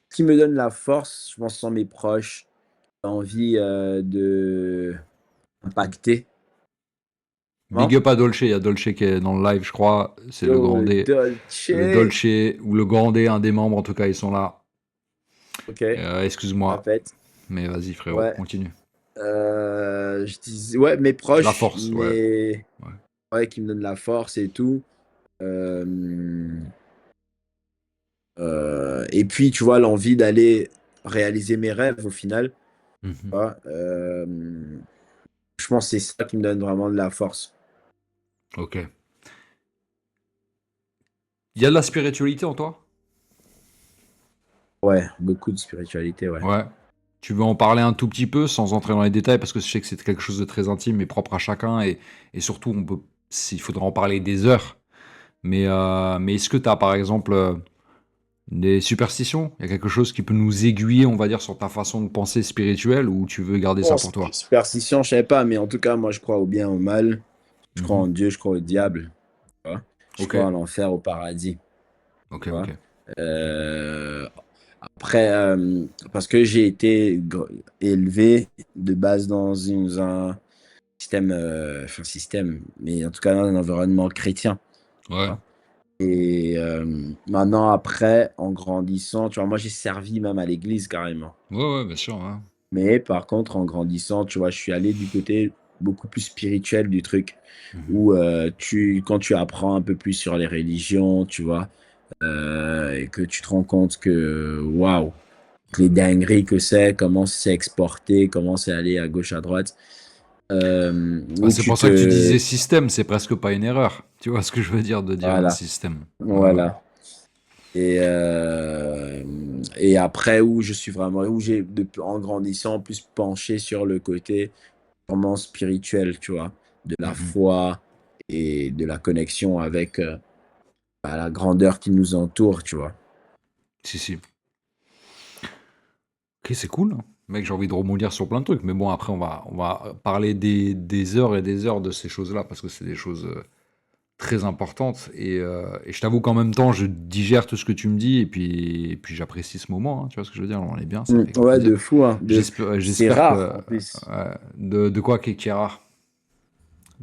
Ce qui me donne la force, je pense, ce sont mes proches, l'envie, de impacter, big non? up à Dolce. Il y a Dolce qui est dans le live, je crois. C'est le Yo, Grandé. Le Dolce! Dolce ou le Grandé, un des membres, en tout cas, ils sont là. OK, Excuse-moi, répète. mais vas-y, frérot, Ouais, continue. je disais ouais, mes La proches, force, ouais. mais Ouais. ouais, qui me donnent la force et tout. Hem et puis, tu vois, l'envie d'aller réaliser mes rêves au final. Tu Mhm. vois. Je pense que c'est ça qui me donne vraiment de la force. Ok. Il y a de la spiritualité en toi? Ouais, beaucoup de spiritualité, ouais. Ouais. Tu veux en parler un tout petit peu sans entrer dans les détails parce que je sais que c'est quelque chose de très intime et propre à chacun et surtout on peut, s'il faudra en parler des heures. Mais est-ce que tu as par exemple des superstitions? Il y a quelque chose qui peut nous aiguiller, on va dire, sur ta façon de penser spirituelle ou tu veux garder Bon, ça pour toi? superstition, je sais pas, mais en tout cas, moi, je crois au bien, au mal. Je crois Mhm. en Dieu, je crois au diable. Tu vois. Je Ok, crois en l'enfer, au paradis. ok, Tu vois. ok. Euh, Après, parce que j'ai été élevé de base un système, enfin système, mais en tout cas dans un environnement chrétien. Ouais, Hein. Et maintenant, après, en grandissant, tu vois, moi j'ai servi même à l'église carrément. ouais, ouais, bien sûr. Ouais. Mais par contre, en grandissant, tu vois, je suis allé du côté beaucoup plus spirituel du truc, Mhm. où quand tu apprends un peu plus sur les religions, tu vois, et que tu te rends compte que, waouh, les dingueries que c'est, comment c'est exporté, comment c'est allé à gauche, à droite, Bah, où c'est tu pour ça que tu te... disais système, c'est presque pas une erreur. Tu vois ce que je veux dire de dire un Voilà, système. Ouais, ouais. voilà. Et après, où je suis vraiment, en grandissant, plus penché sur le côté vraiment spirituel, tu vois, de la Mhm. foi et de la connexion avec la grandeur qui nous entoure, tu vois. Si, si. Ok, c'est cool. Mec, j'ai envie de remoulir sur plein de trucs. Mais bon, après, on va parler des heures et des heures de ces choses-là parce que c'est des choses très importantes. Et je t'avoue qu'en même temps, je digère tout ce que tu me dis et puis j'apprécie ce moment. Hein, tu vois ce que je veux dire? On est bien, ça fait Ouais, plaisir. de fou, hein. J'espère, C'est j'espère que. rare en plus. De quoi qui est rare?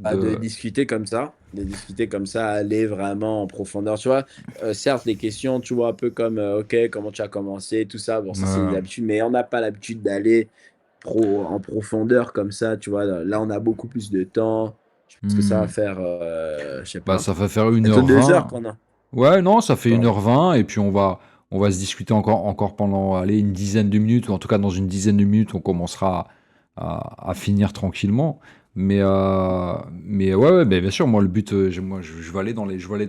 De De. discuter comme ça, aller vraiment en profondeur, tu vois. Certes, les questions, tu vois, un peu comme, ok, comment tu as commencé, tout ça, bon, ça c'est des euh, habitudes, mais on n'a pas l'habitude d'aller en profondeur comme ça, tu vois. Là, on a beaucoup plus de temps. Je pense que ça va hmm, faire, je sais bah, pas, ça va faire une bientôt heure 2 heures vingt. qu'on a. Ouais, non, ça fait une Pardon. heure vingt et puis on va se discuter encore pendant, allez, une dizaine de minutes, ou en tout cas dans une dizaine de minutes, on commencera à finir tranquillement. Mais ouais, ouais, bien sûr, moi, le but, moi, je vais aller dans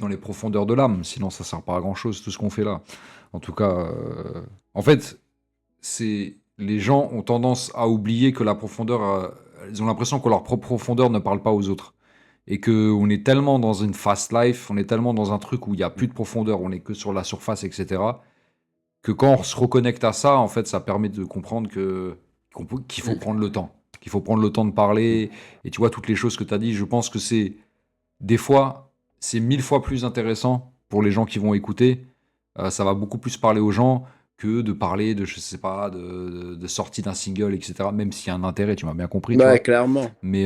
les profondeurs de l'âme, sinon ça sert pas à grand-chose, tout ce qu'on fait là. En tout cas, en fait, les gens ont tendance à oublier que la profondeur, ils ont l'impression que leur propre profondeur ne parle pas aux autres. Et qu'on est tellement dans une fast life, on est tellement dans un truc où il n'y a plus de profondeur, on est que sur la surface, etc., que quand on se reconnecte à ça, en fait, ça permet de comprendre qu'il faut Mm. prendre le temps. Qu'il faut prendre le temps de parler. Et tu vois, toutes les choses que tu as dit, je pense que des fois, c'est 1000 fois plus intéressant pour les gens qui vont écouter. Ça va beaucoup plus parler aux gens que de parler de, je sais pas, de sortie d'un single, etc. Même s'il y a un intérêt, tu m'as bien compris, tu Ouais, vois. clairement. Mais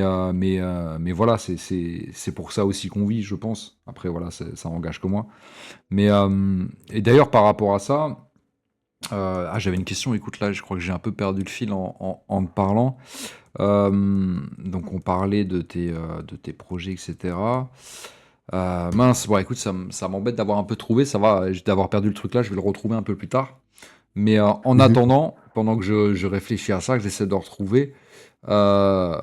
voilà, c'est pour ça aussi qu'on vit, je pense. Après, voilà, ça engage que moi. Et d'ailleurs, par rapport à ça, j'avais une question, écoute, là, je crois que j'ai un peu perdu le fil en te parlant. Donc, on parlait de tes projets, etc. Mince, bon, écoute, ça m'embête d'avoir un peu trouvé, ça va, d'avoir perdu le truc là, je vais le retrouver un peu plus tard. Mais en Mhm. attendant, pendant que je réfléchis à ça, que j'essaie de retrouver, euh,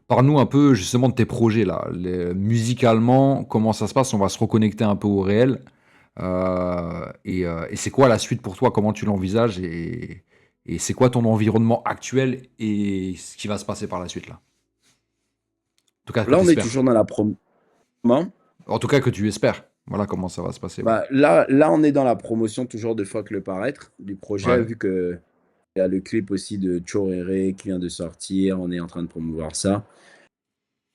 parle-nous un peu justement de tes projets là. Musicalement, comment ça se passe? On va se reconnecter un peu au réel. Et c'est quoi la suite pour toi? Comment tu l'envisages? Et c'est quoi ton environnement actuel et ce qui va se passer par la suite là? En tout cas, que Là, tu on est espères. toujours dans la promo. En tout cas, que tu espères. Voilà comment ça va se passer, ouais. Bah, là, on est dans la promotion toujours de Fuck le paraître du projet, Ouais. vu que il y a le clip aussi de Choréré qui vient de sortir. On est en train de promouvoir ça.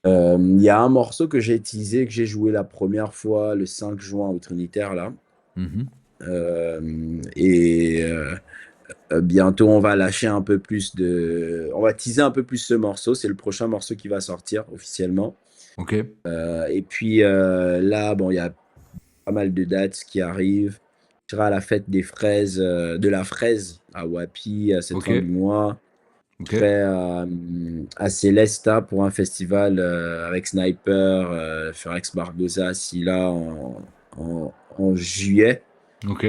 Il y a un morceau que j'ai teasé, que j'ai joué la première fois le 5 juin au Trinitaire, là. Mhm. Et bientôt, on va lâcher un peu plus On va teaser un peu plus ce morceau. C'est le prochain morceau qui va sortir officiellement. Ok. Et puis là, bon, il y a pas mal de dates qui arrivent. Je serai à la fête de la fraise à Wapi à cette Ok. fin du mois. Je Ok. serai à Célesta pour un festival avec Sniper, Ferex Barbosa, Silla en juillet. Ok.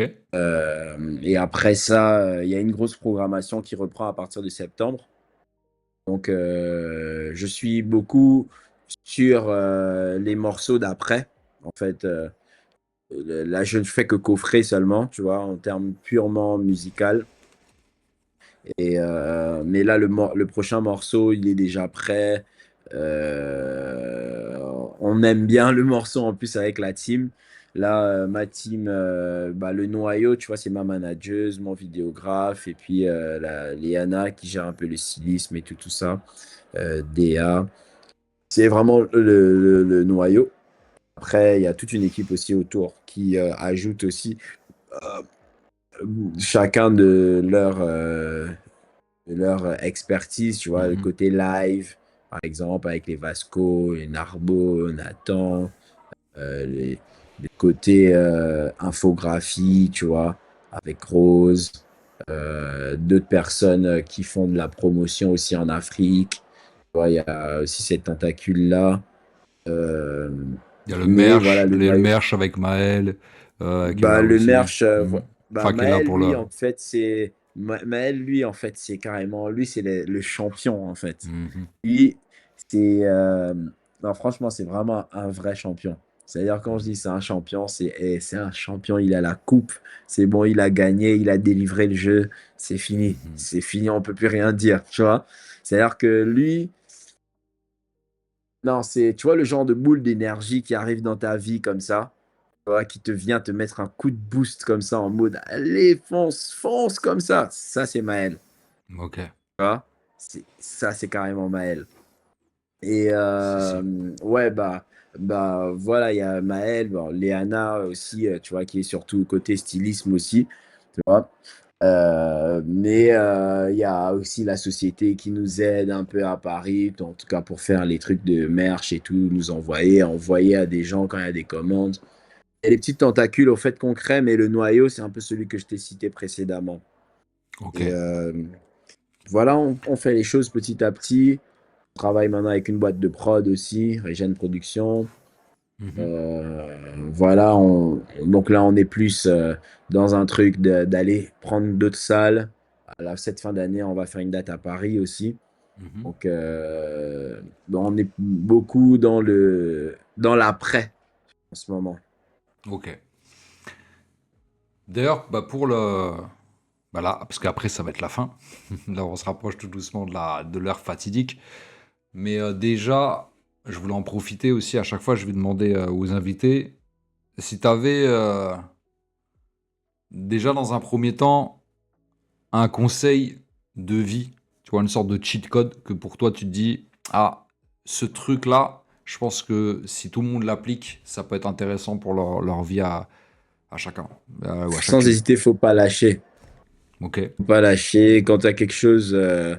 Et après ça, il y a une grosse programmation qui reprend à partir de septembre. Donc, je suis beaucoup sur les morceaux d'après. En fait, là, je ne fais que coffrer seulement, tu vois, en termes purement musical. Mais là, le prochain morceau, il est déjà prêt. Euh, on aime bien le morceau en plus avec la team. Là, ma team, bah, le noyau, tu vois, c'est ma manageuse, mon vidéographe, et puis Léana qui gère un peu le stylisme et tout ça. DA. C'est vraiment le noyau. Après, il y a toute une équipe aussi autour qui ajoute aussi euh, chacun de leur expertise, tu vois, le Mhm. côté live, par exemple, avec les Vasco, les Narbo, Nathan, les, les côtés infographie, tu vois, avec Rose, d'autres personnes qui font de la promotion aussi en Afrique. Tu vois, il y a aussi cette tentacule-là. Euh, Il y a le mais voilà, merch, le merch avec Maël, qui est là bah, le aussi. merch, Mhm. bah, Enfin, qui est là Maël, pour le. lui, en fait, Maël, lui, en fait, c'est carrément. Lui, c'est le champion, en fait. Mhm. Lui, c'est. Non, franchement, c'est vraiment un vrai champion. C'est-à-dire, quand je dis c'est un champion, c'est un champion. Il a la coupe. C'est bon, il a gagné, il a délivré le jeu. C'est fini. Mhm. C'est fini, on peut plus rien dire, tu vois. C'est-à-dire que lui. Non, tu vois, le genre de boule d'énergie qui arrive dans ta vie comme ça, tu vois, qui te vient te mettre un coup de boost comme ça en mode allez, fonce, fonce comme ça. Ça, c'est Maël. Ok. Tu vois. Ça, c'est carrément Maël. Et Si, si. ouais, bah voilà, il y a Maël, bon, Léana aussi, tu vois, qui est surtout côté stylisme aussi, tu vois. Mais il y a aussi la société qui nous aide un peu à Paris, en tout cas pour faire les trucs de merch et tout, nous envoyer à des gens quand il y a des commandes. Il y a les petites tentacules au fait concret, mais le noyau, c'est un peu celui que je t'ai cité précédemment. Ok. Et voilà, on fait les choses petit à petit. On travaille maintenant avec une boîte de prod aussi, Regen Production. Mhm. Voilà, donc là, on est plus dans un truc d'aller prendre d'autres salles. Cette fin d'année, on va faire une date à Paris aussi. Mhm. Donc, on est beaucoup dans l'après en ce moment. Ok. D'ailleurs, bah pour le. Bah là, parce qu'après, ça va être la fin. Là, on se rapproche tout doucement de l'heure fatidique. Mais déjà, je voulais en profiter aussi. À chaque fois, je vais demander aux invités si tu avais, déjà dans un premier temps, un conseil de vie, tu vois, une sorte de cheat code que pour toi, tu te dis, ah, ce truc-là, je pense que si tout le monde l'applique, ça peut être intéressant pour leur vie à chacun, ou à Sans chacune. hésiter, faut pas lâcher. Ok. Faut pas lâcher. Quand tu as quelque chose que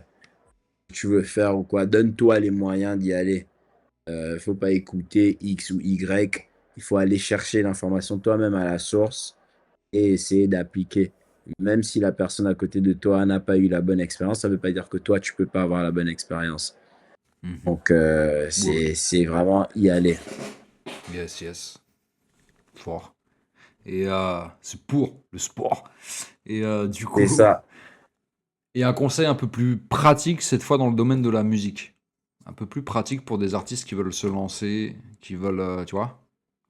tu veux faire ou quoi, donne-toi les moyens d'y aller. Faut pas écouter X ou Y. Il faut aller chercher l'information toi-même à la source et essayer d'appliquer. Même si la personne à côté de toi n'a pas eu la bonne expérience, ça ne veut pas dire que toi, tu peux pas avoir la bonne expérience. Mhm. Donc, Ok. c'est vraiment y aller. Yes, yes. Fort. Et c'est pour le sport. Et du C'est coup, ça. et un conseil un peu plus pratique, cette fois dans le domaine de la musique. Un peu plus pratique pour des artistes qui veulent se lancer, qui veulent, tu vois,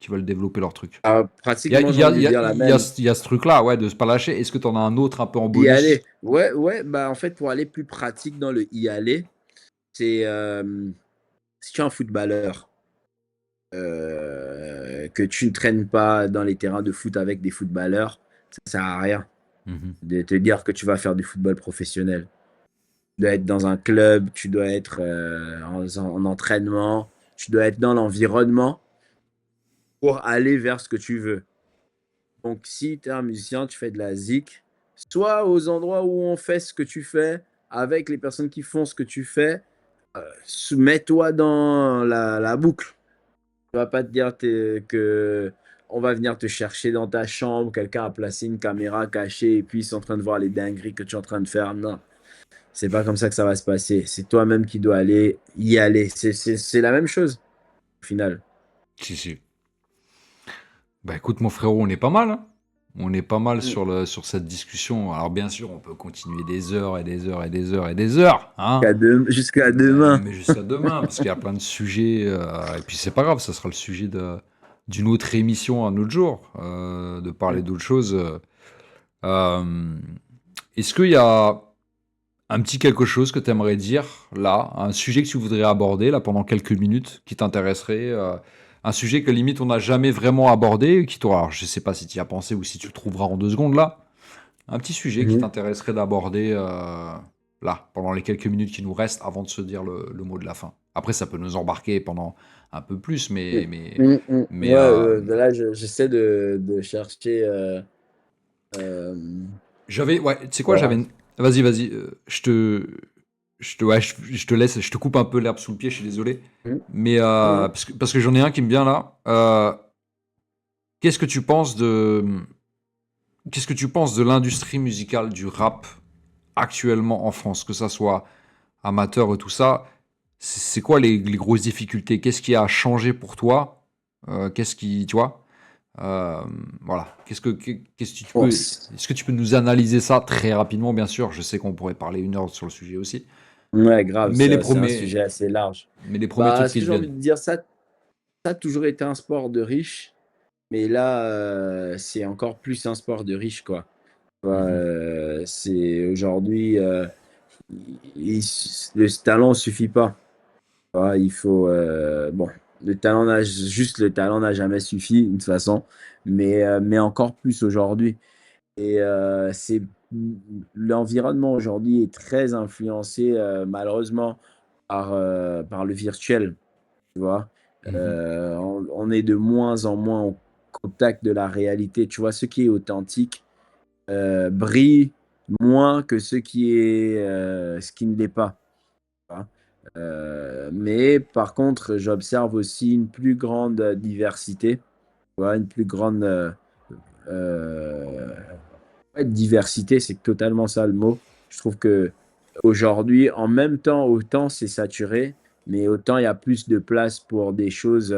qui veulent développer leur truc. Ah, Il y a, pratiquement, il j'ai y a, envie il de y a, dire la il y a, même. ce il y a ce truc-là, ouais, de se pas lâcher. Est-ce que tu en as un autre un peu en Y bonus? aller. Ouais, ouais, bah en fait, pour aller plus pratique dans le y aller, c'est si tu es un footballeur, que tu ne traînes pas dans les terrains de foot avec des footballeurs, ça sert à rien Mhm. de te dire que tu vas faire du football professionnel. Tu dois être dans un club, tu dois être en entraînement, tu dois être dans l'environnement pour aller vers ce que tu veux. Donc, si tu es un musicien, tu fais de la zik, soit aux endroits où on fait ce que tu fais, avec les personnes qui font ce que tu fais, mets-toi dans la boucle. Tu vas pas te dire que on va venir te chercher dans ta chambre, quelqu'un a placé une caméra cachée et puis ils sont en train de voir les dingueries que tu es en train de faire. Non, c'est pas comme ça que ça va se passer. C'est toi-même qui dois aller y aller. C'est la même chose au final. Si, si. Bah écoute, mon frérot, on est pas mal, hein. On est pas mal Mm. sur cette discussion. Alors bien sûr, on peut continuer des heures et des heures et des heures et des heures, hein, Jusqu'à mais, demain. mais jusqu'à demain, parce qu'il y a plein de sujets. Et puis c'est pas grave, ça sera le sujet d'une autre émission un autre jour, de parler Mm. d'autres choses. Euh, Est-ce qu'il y a un petit quelque chose que tu aimerais dire là, un sujet que tu voudrais aborder là pendant quelques minutes, qui t'intéresserait, un sujet que limite on n'a jamais vraiment abordé, qui t'aura, alors je sais pas si tu y as pensé ou si tu le trouveras en 2 secondes là, un petit sujet qui Mhm. t'intéresserait d'aborder là, pendant les quelques minutes qui nous restent avant de se dire le mot de la fin. Après, ça peut nous embarquer pendant un peu plus, Mm. mais, mais, Mm, mm. mais Ouais, là, j'essaie de chercher. Euh, j'avais, ouais, tu sais quoi, voilà. j'avais, vas-y, vas-y, ouais, je te laisse, je te coupe un peu l'herbe sous le pied, je suis désolé, Mm. mais Non. parce que j'en ai un qui me vient là. Qu'est-ce que tu penses qu'est-ce que tu penses de l'industrie musicale du rap actuellement en France, que ça soit amateur et tout ça, c'est quoi les grosses difficultés? Qu'est-ce qui a changé pour toi? Qu'est-ce qui, tu vois? Euh, voilà. Qu'est-ce que tu Bon, peux, est-ce que tu peux nous analyser ça très rapidement, bien sûr? Je sais qu'on pourrait parler 1 heure sur le sujet aussi, ouais, grave, mais les c'est un premiers, sujet assez large. mais les premiers Bah, trucs ce qui que te j'ai envie viennent. de dire, ça a toujours été un sport de riche, mais là, c'est encore plus un sport de riche, quoi. Mhm. C'est aujourd'hui, le talent suffit pas. Il faut, bon, le talent n'a jamais suffi, de toute façon, mais encore plus aujourd'hui. Et l'environnement aujourd'hui est très influencé, malheureusement, par le virtuel, tu vois. Mhm. On est de moins en moins au contact de la réalité. Tu vois, ce qui est authentique brille moins que ce qui ne l'est pas. Tu vois. Mais par contre, j'observe aussi une plus grande diversité, tu vois, une plus grande euh, ouais, diversité, c'est totalement ça le mot. Je trouve que aujourd'hui, en même temps, autant c'est saturé, mais autant il y a plus de place pour des choses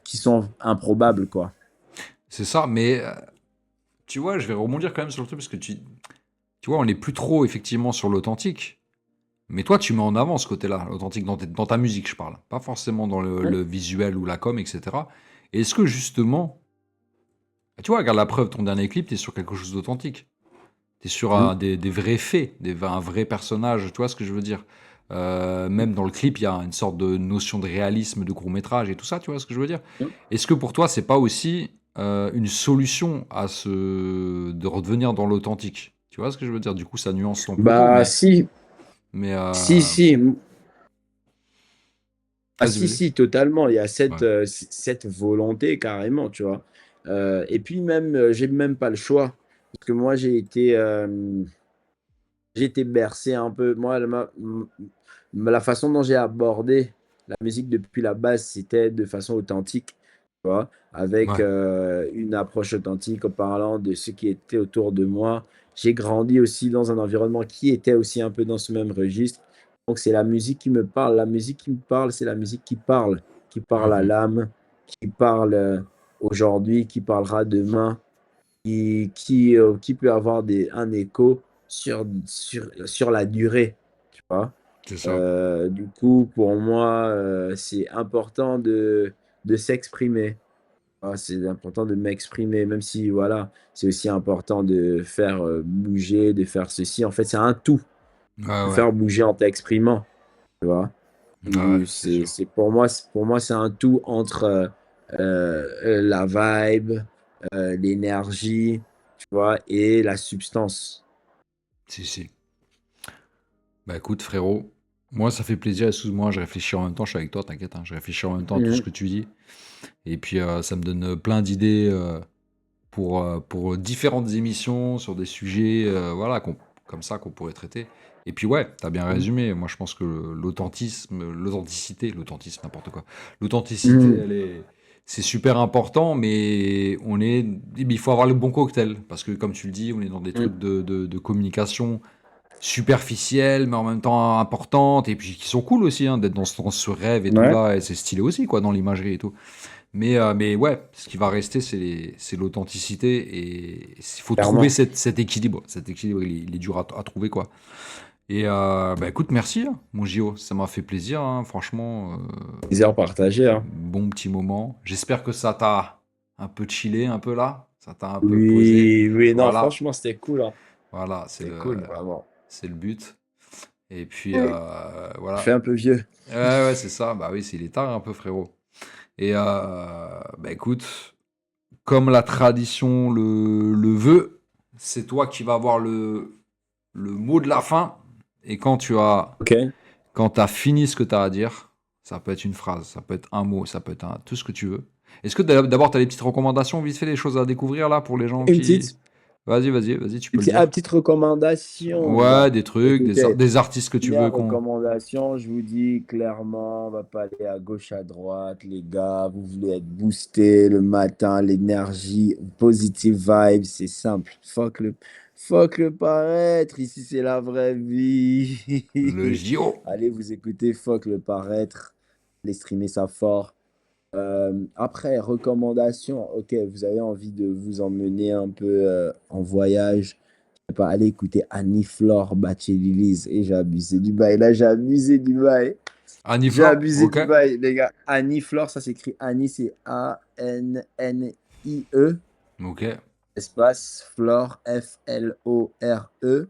qui sont improbables, quoi. C'est ça, mais tu vois, je vais rebondir quand même sur le truc parce que tu vois, on n'est plus trop effectivement sur l'authentique. Mais toi, tu mets en avant ce côté-là, l'authentique, dans ta musique, je parle. Pas forcément dans Mm. le visuel ou la com, etc. Et est-ce que justement, tu vois, regarde la preuve, ton dernier clip, t'es sur quelque chose d'authentique. T'es sur Mm. des vrais faits, un vrai personnage, tu vois ce que je veux dire. Même dans le clip, il y a une sorte de notion de réalisme, de court-métrage et tout ça, tu vois ce que je veux dire. Mm. Est-ce que pour toi, c'est pas aussi une solution de redevenir dans l'authentique? Tu vois ce que je veux dire? Du coup, ça nuance ton propos, Bah si, mais si, si. Ah vas-y, si, vas-y. si, totalement. Il y a Ouais. cette volonté carrément, tu vois. Et puis même, j'ai même pas le choix. Parce que moi, j'ai été bercé un peu. Moi, la façon dont j'ai abordé la musique depuis la base, c'était de façon authentique, tu vois, avec Ouais. une approche authentique en parlant de ce qui était autour de moi. J'ai grandi aussi dans un environnement qui était aussi un peu dans ce même registre. Donc, c'est la musique qui me parle. La musique qui me parle, c'est la musique qui parle à Mhm. l'âme, qui parle aujourd'hui, qui parlera demain, qui peut avoir un écho sur la durée, tu vois. C'est ça. Du coup, pour moi, c'est important de s'exprimer. C'est important de m'exprimer, même si, voilà, c'est aussi important de faire bouger, de faire ceci. En fait, c'est un tout. Ouais, De ouais. faire bouger en t'exprimant, tu vois. Ouais, ouais, c'est sûr. Pour moi, c'est un tout entre la vibe, l'énergie, tu vois, et la substance. Si, si. Bah écoute, frérot, moi ça fait plaisir, excuse-moi, je réfléchis en même temps, je suis avec toi, t'inquiète, hein, je réfléchis en même temps à tout ce Mhm. que tu dis. Et puis ça me donne plein d'idées pour différentes émissions sur des sujets voilà, comme ça qu'on pourrait traiter. Et puis ouais, t'as bien Mhm. résumé. Moi je pense que l'authenticité, n'importe quoi. L'authenticité, Mhm. c'est super important, mais il faut avoir le bon cocktail. Parce que comme tu le dis, on est dans des trucs Mhm. de communication superficielles, mais en même temps importantes, et puis qui sont cool aussi, hein, d'être dans ce rêve et tout Ouais. là, et c'est stylé aussi, quoi, dans l'imagerie et tout. Mais ouais, ce qui va rester, c'est l'authenticité et il faut trouver Clairement. cet équilibre. Cet équilibre, il est dur à trouver, quoi. Et bah écoute, merci, hein, mon Gio. Ça m'a fait plaisir, hein, franchement. Plaisir partagé, hein. Bon petit moment. J'espère que ça t'a un peu chillé, un peu là. Ça t'a un peu posé. Oui, oui, non, Voilà. franchement, c'était cool, hein. Voilà, C'était cool, vraiment. c'est le but. Et puis, Oui. Je fais voilà. un peu vieux. Ouais, ouais, c'est ça. Bah oui, il est tard un peu, frérot. Et bah écoute, comme la tradition le veut, c'est toi qui vas avoir le mot de la fin. Et Ok. quand tu as fini ce que tu as à dire, ça peut être une phrase, ça peut être un mot, ça peut être tout ce que tu veux. Est-ce que d'abord tu as des petites recommandations, vite fait, des choses à découvrir là pour les gens Une qui. petite, Vas-y, tu peux le une dire. petite recommandation. Ouais, Bah, des trucs, écoutez, des artistes que tu veux première qu'on. recommandation, je vous dis clairement, on va pas aller à gauche, à droite, les gars. Vous voulez être boosté le matin, l'énergie, positive vibe, c'est simple. Fuck le paraître. Ici, c'est la vraie vie. Le JO. Allez vous écouter, fuck le paraître. Allez streamer ça fort. Après, recommandation, ok, vous avez envie de vous emmener un peu en voyage. Je sais pas, allez écouter Annie Flore Bachelilis. Et j'ai abusé du bail. Là, j'ai abusé du bail. J'ai Aniflore, abusé ok. du bail, les gars. Annie Flore, ça s'écrit Annie, c'est A-N-N-I-E. Ok, Espace Flore, F-L-O-R-E.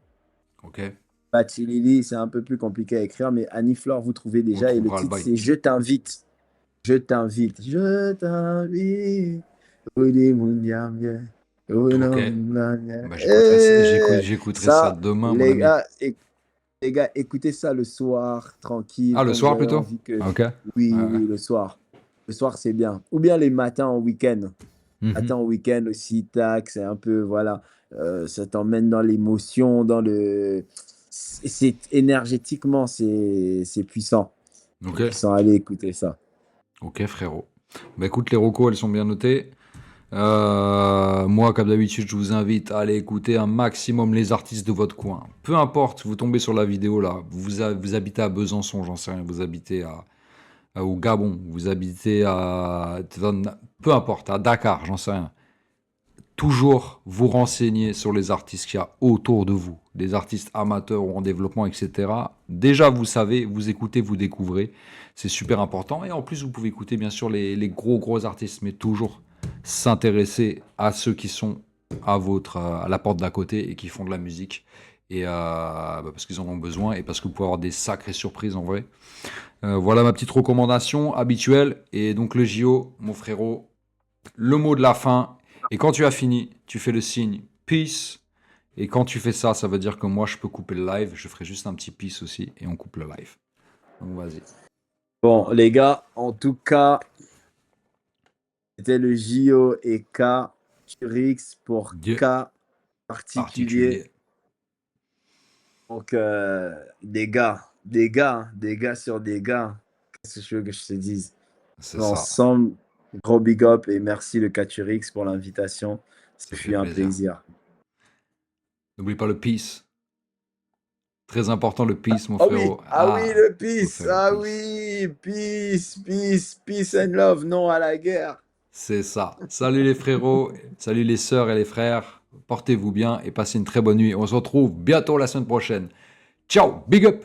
ok. Bachelilis, c'est un peu plus compliqué à écrire, mais Annie Flore, vous trouvez On déjà. Et le trouvera le titre, bail. c'est Je t'invite. Je t'invite, je t'invite. Odi Mundiamye, Ok. Uno Mundiamye. Bah, j'écouterai ça Ça, demain, mon ami. les gars, écoutez ça le soir, tranquille, Ah, le quand vous soir avez plutôt? envie que. Ah, ok. Ouais, Oui, ouais. oui, le soir. Le soir, c'est bien. Ou bien les matins en week-end. Mhm. Matin en week-end aussi, tac, c'est un peu, voilà. Ça t'emmène dans l'émotion, dans le. Énergétiquement, c'est puissant. C'est Ok. puissant. Allez écouter ça. Ok, frérot. Bah écoute, les recos, elles sont bien notées. Moi, comme d'habitude, je vous invite à aller écouter un maximum les artistes de votre coin. Peu importe, vous tombez sur la vidéo là, vous habitez à Besançon, j'en sais rien, vous habitez au Gabon, vous habitez peu importe, à Dakar, j'en sais rien. Toujours vous renseigner sur les artistes qu'il y a autour de vous, des artistes amateurs ou en développement, etc. Déjà, vous savez, vous écoutez, vous découvrez, c'est super important. Et en plus, vous pouvez écouter bien sûr les gros artistes, mais toujours s'intéresser à ceux qui sont à la porte d'à côté et qui font de la musique. Et parce qu'ils en ont besoin et parce que vous pouvez avoir des sacrées surprises en vrai. Voilà ma petite recommandation habituelle. Et donc le JO, mon frérot, le mot de la fin. Et quand tu as fini, tu fais le signe peace. Et quand tu fais ça, ça veut dire que moi, je peux couper le live. Je ferai juste un petit peace aussi et on coupe le live. Donc vas-y. Bon, les gars, en tout cas, c'était le JO et K, Turix pour Dieu K particulier. particulier. Donc, des gars sur des gars. Qu'est-ce que je veux que je te dise? C'est ça. Ensemble, gros big up et merci le K-Turix pour l'invitation. Ce Ça fait fut un plaisir. plaisir. N'oublie pas le peace. Très important le peace, mon Ah oui, frérot. ah oui, Ah, le faut peace, faire le ah peace. oui, peace and love, non à la guerre. C'est ça. Salut les frérots, salut les sœurs et les frères. Portez-vous bien et passez une très bonne nuit. On se retrouve bientôt la semaine prochaine. Ciao, big up!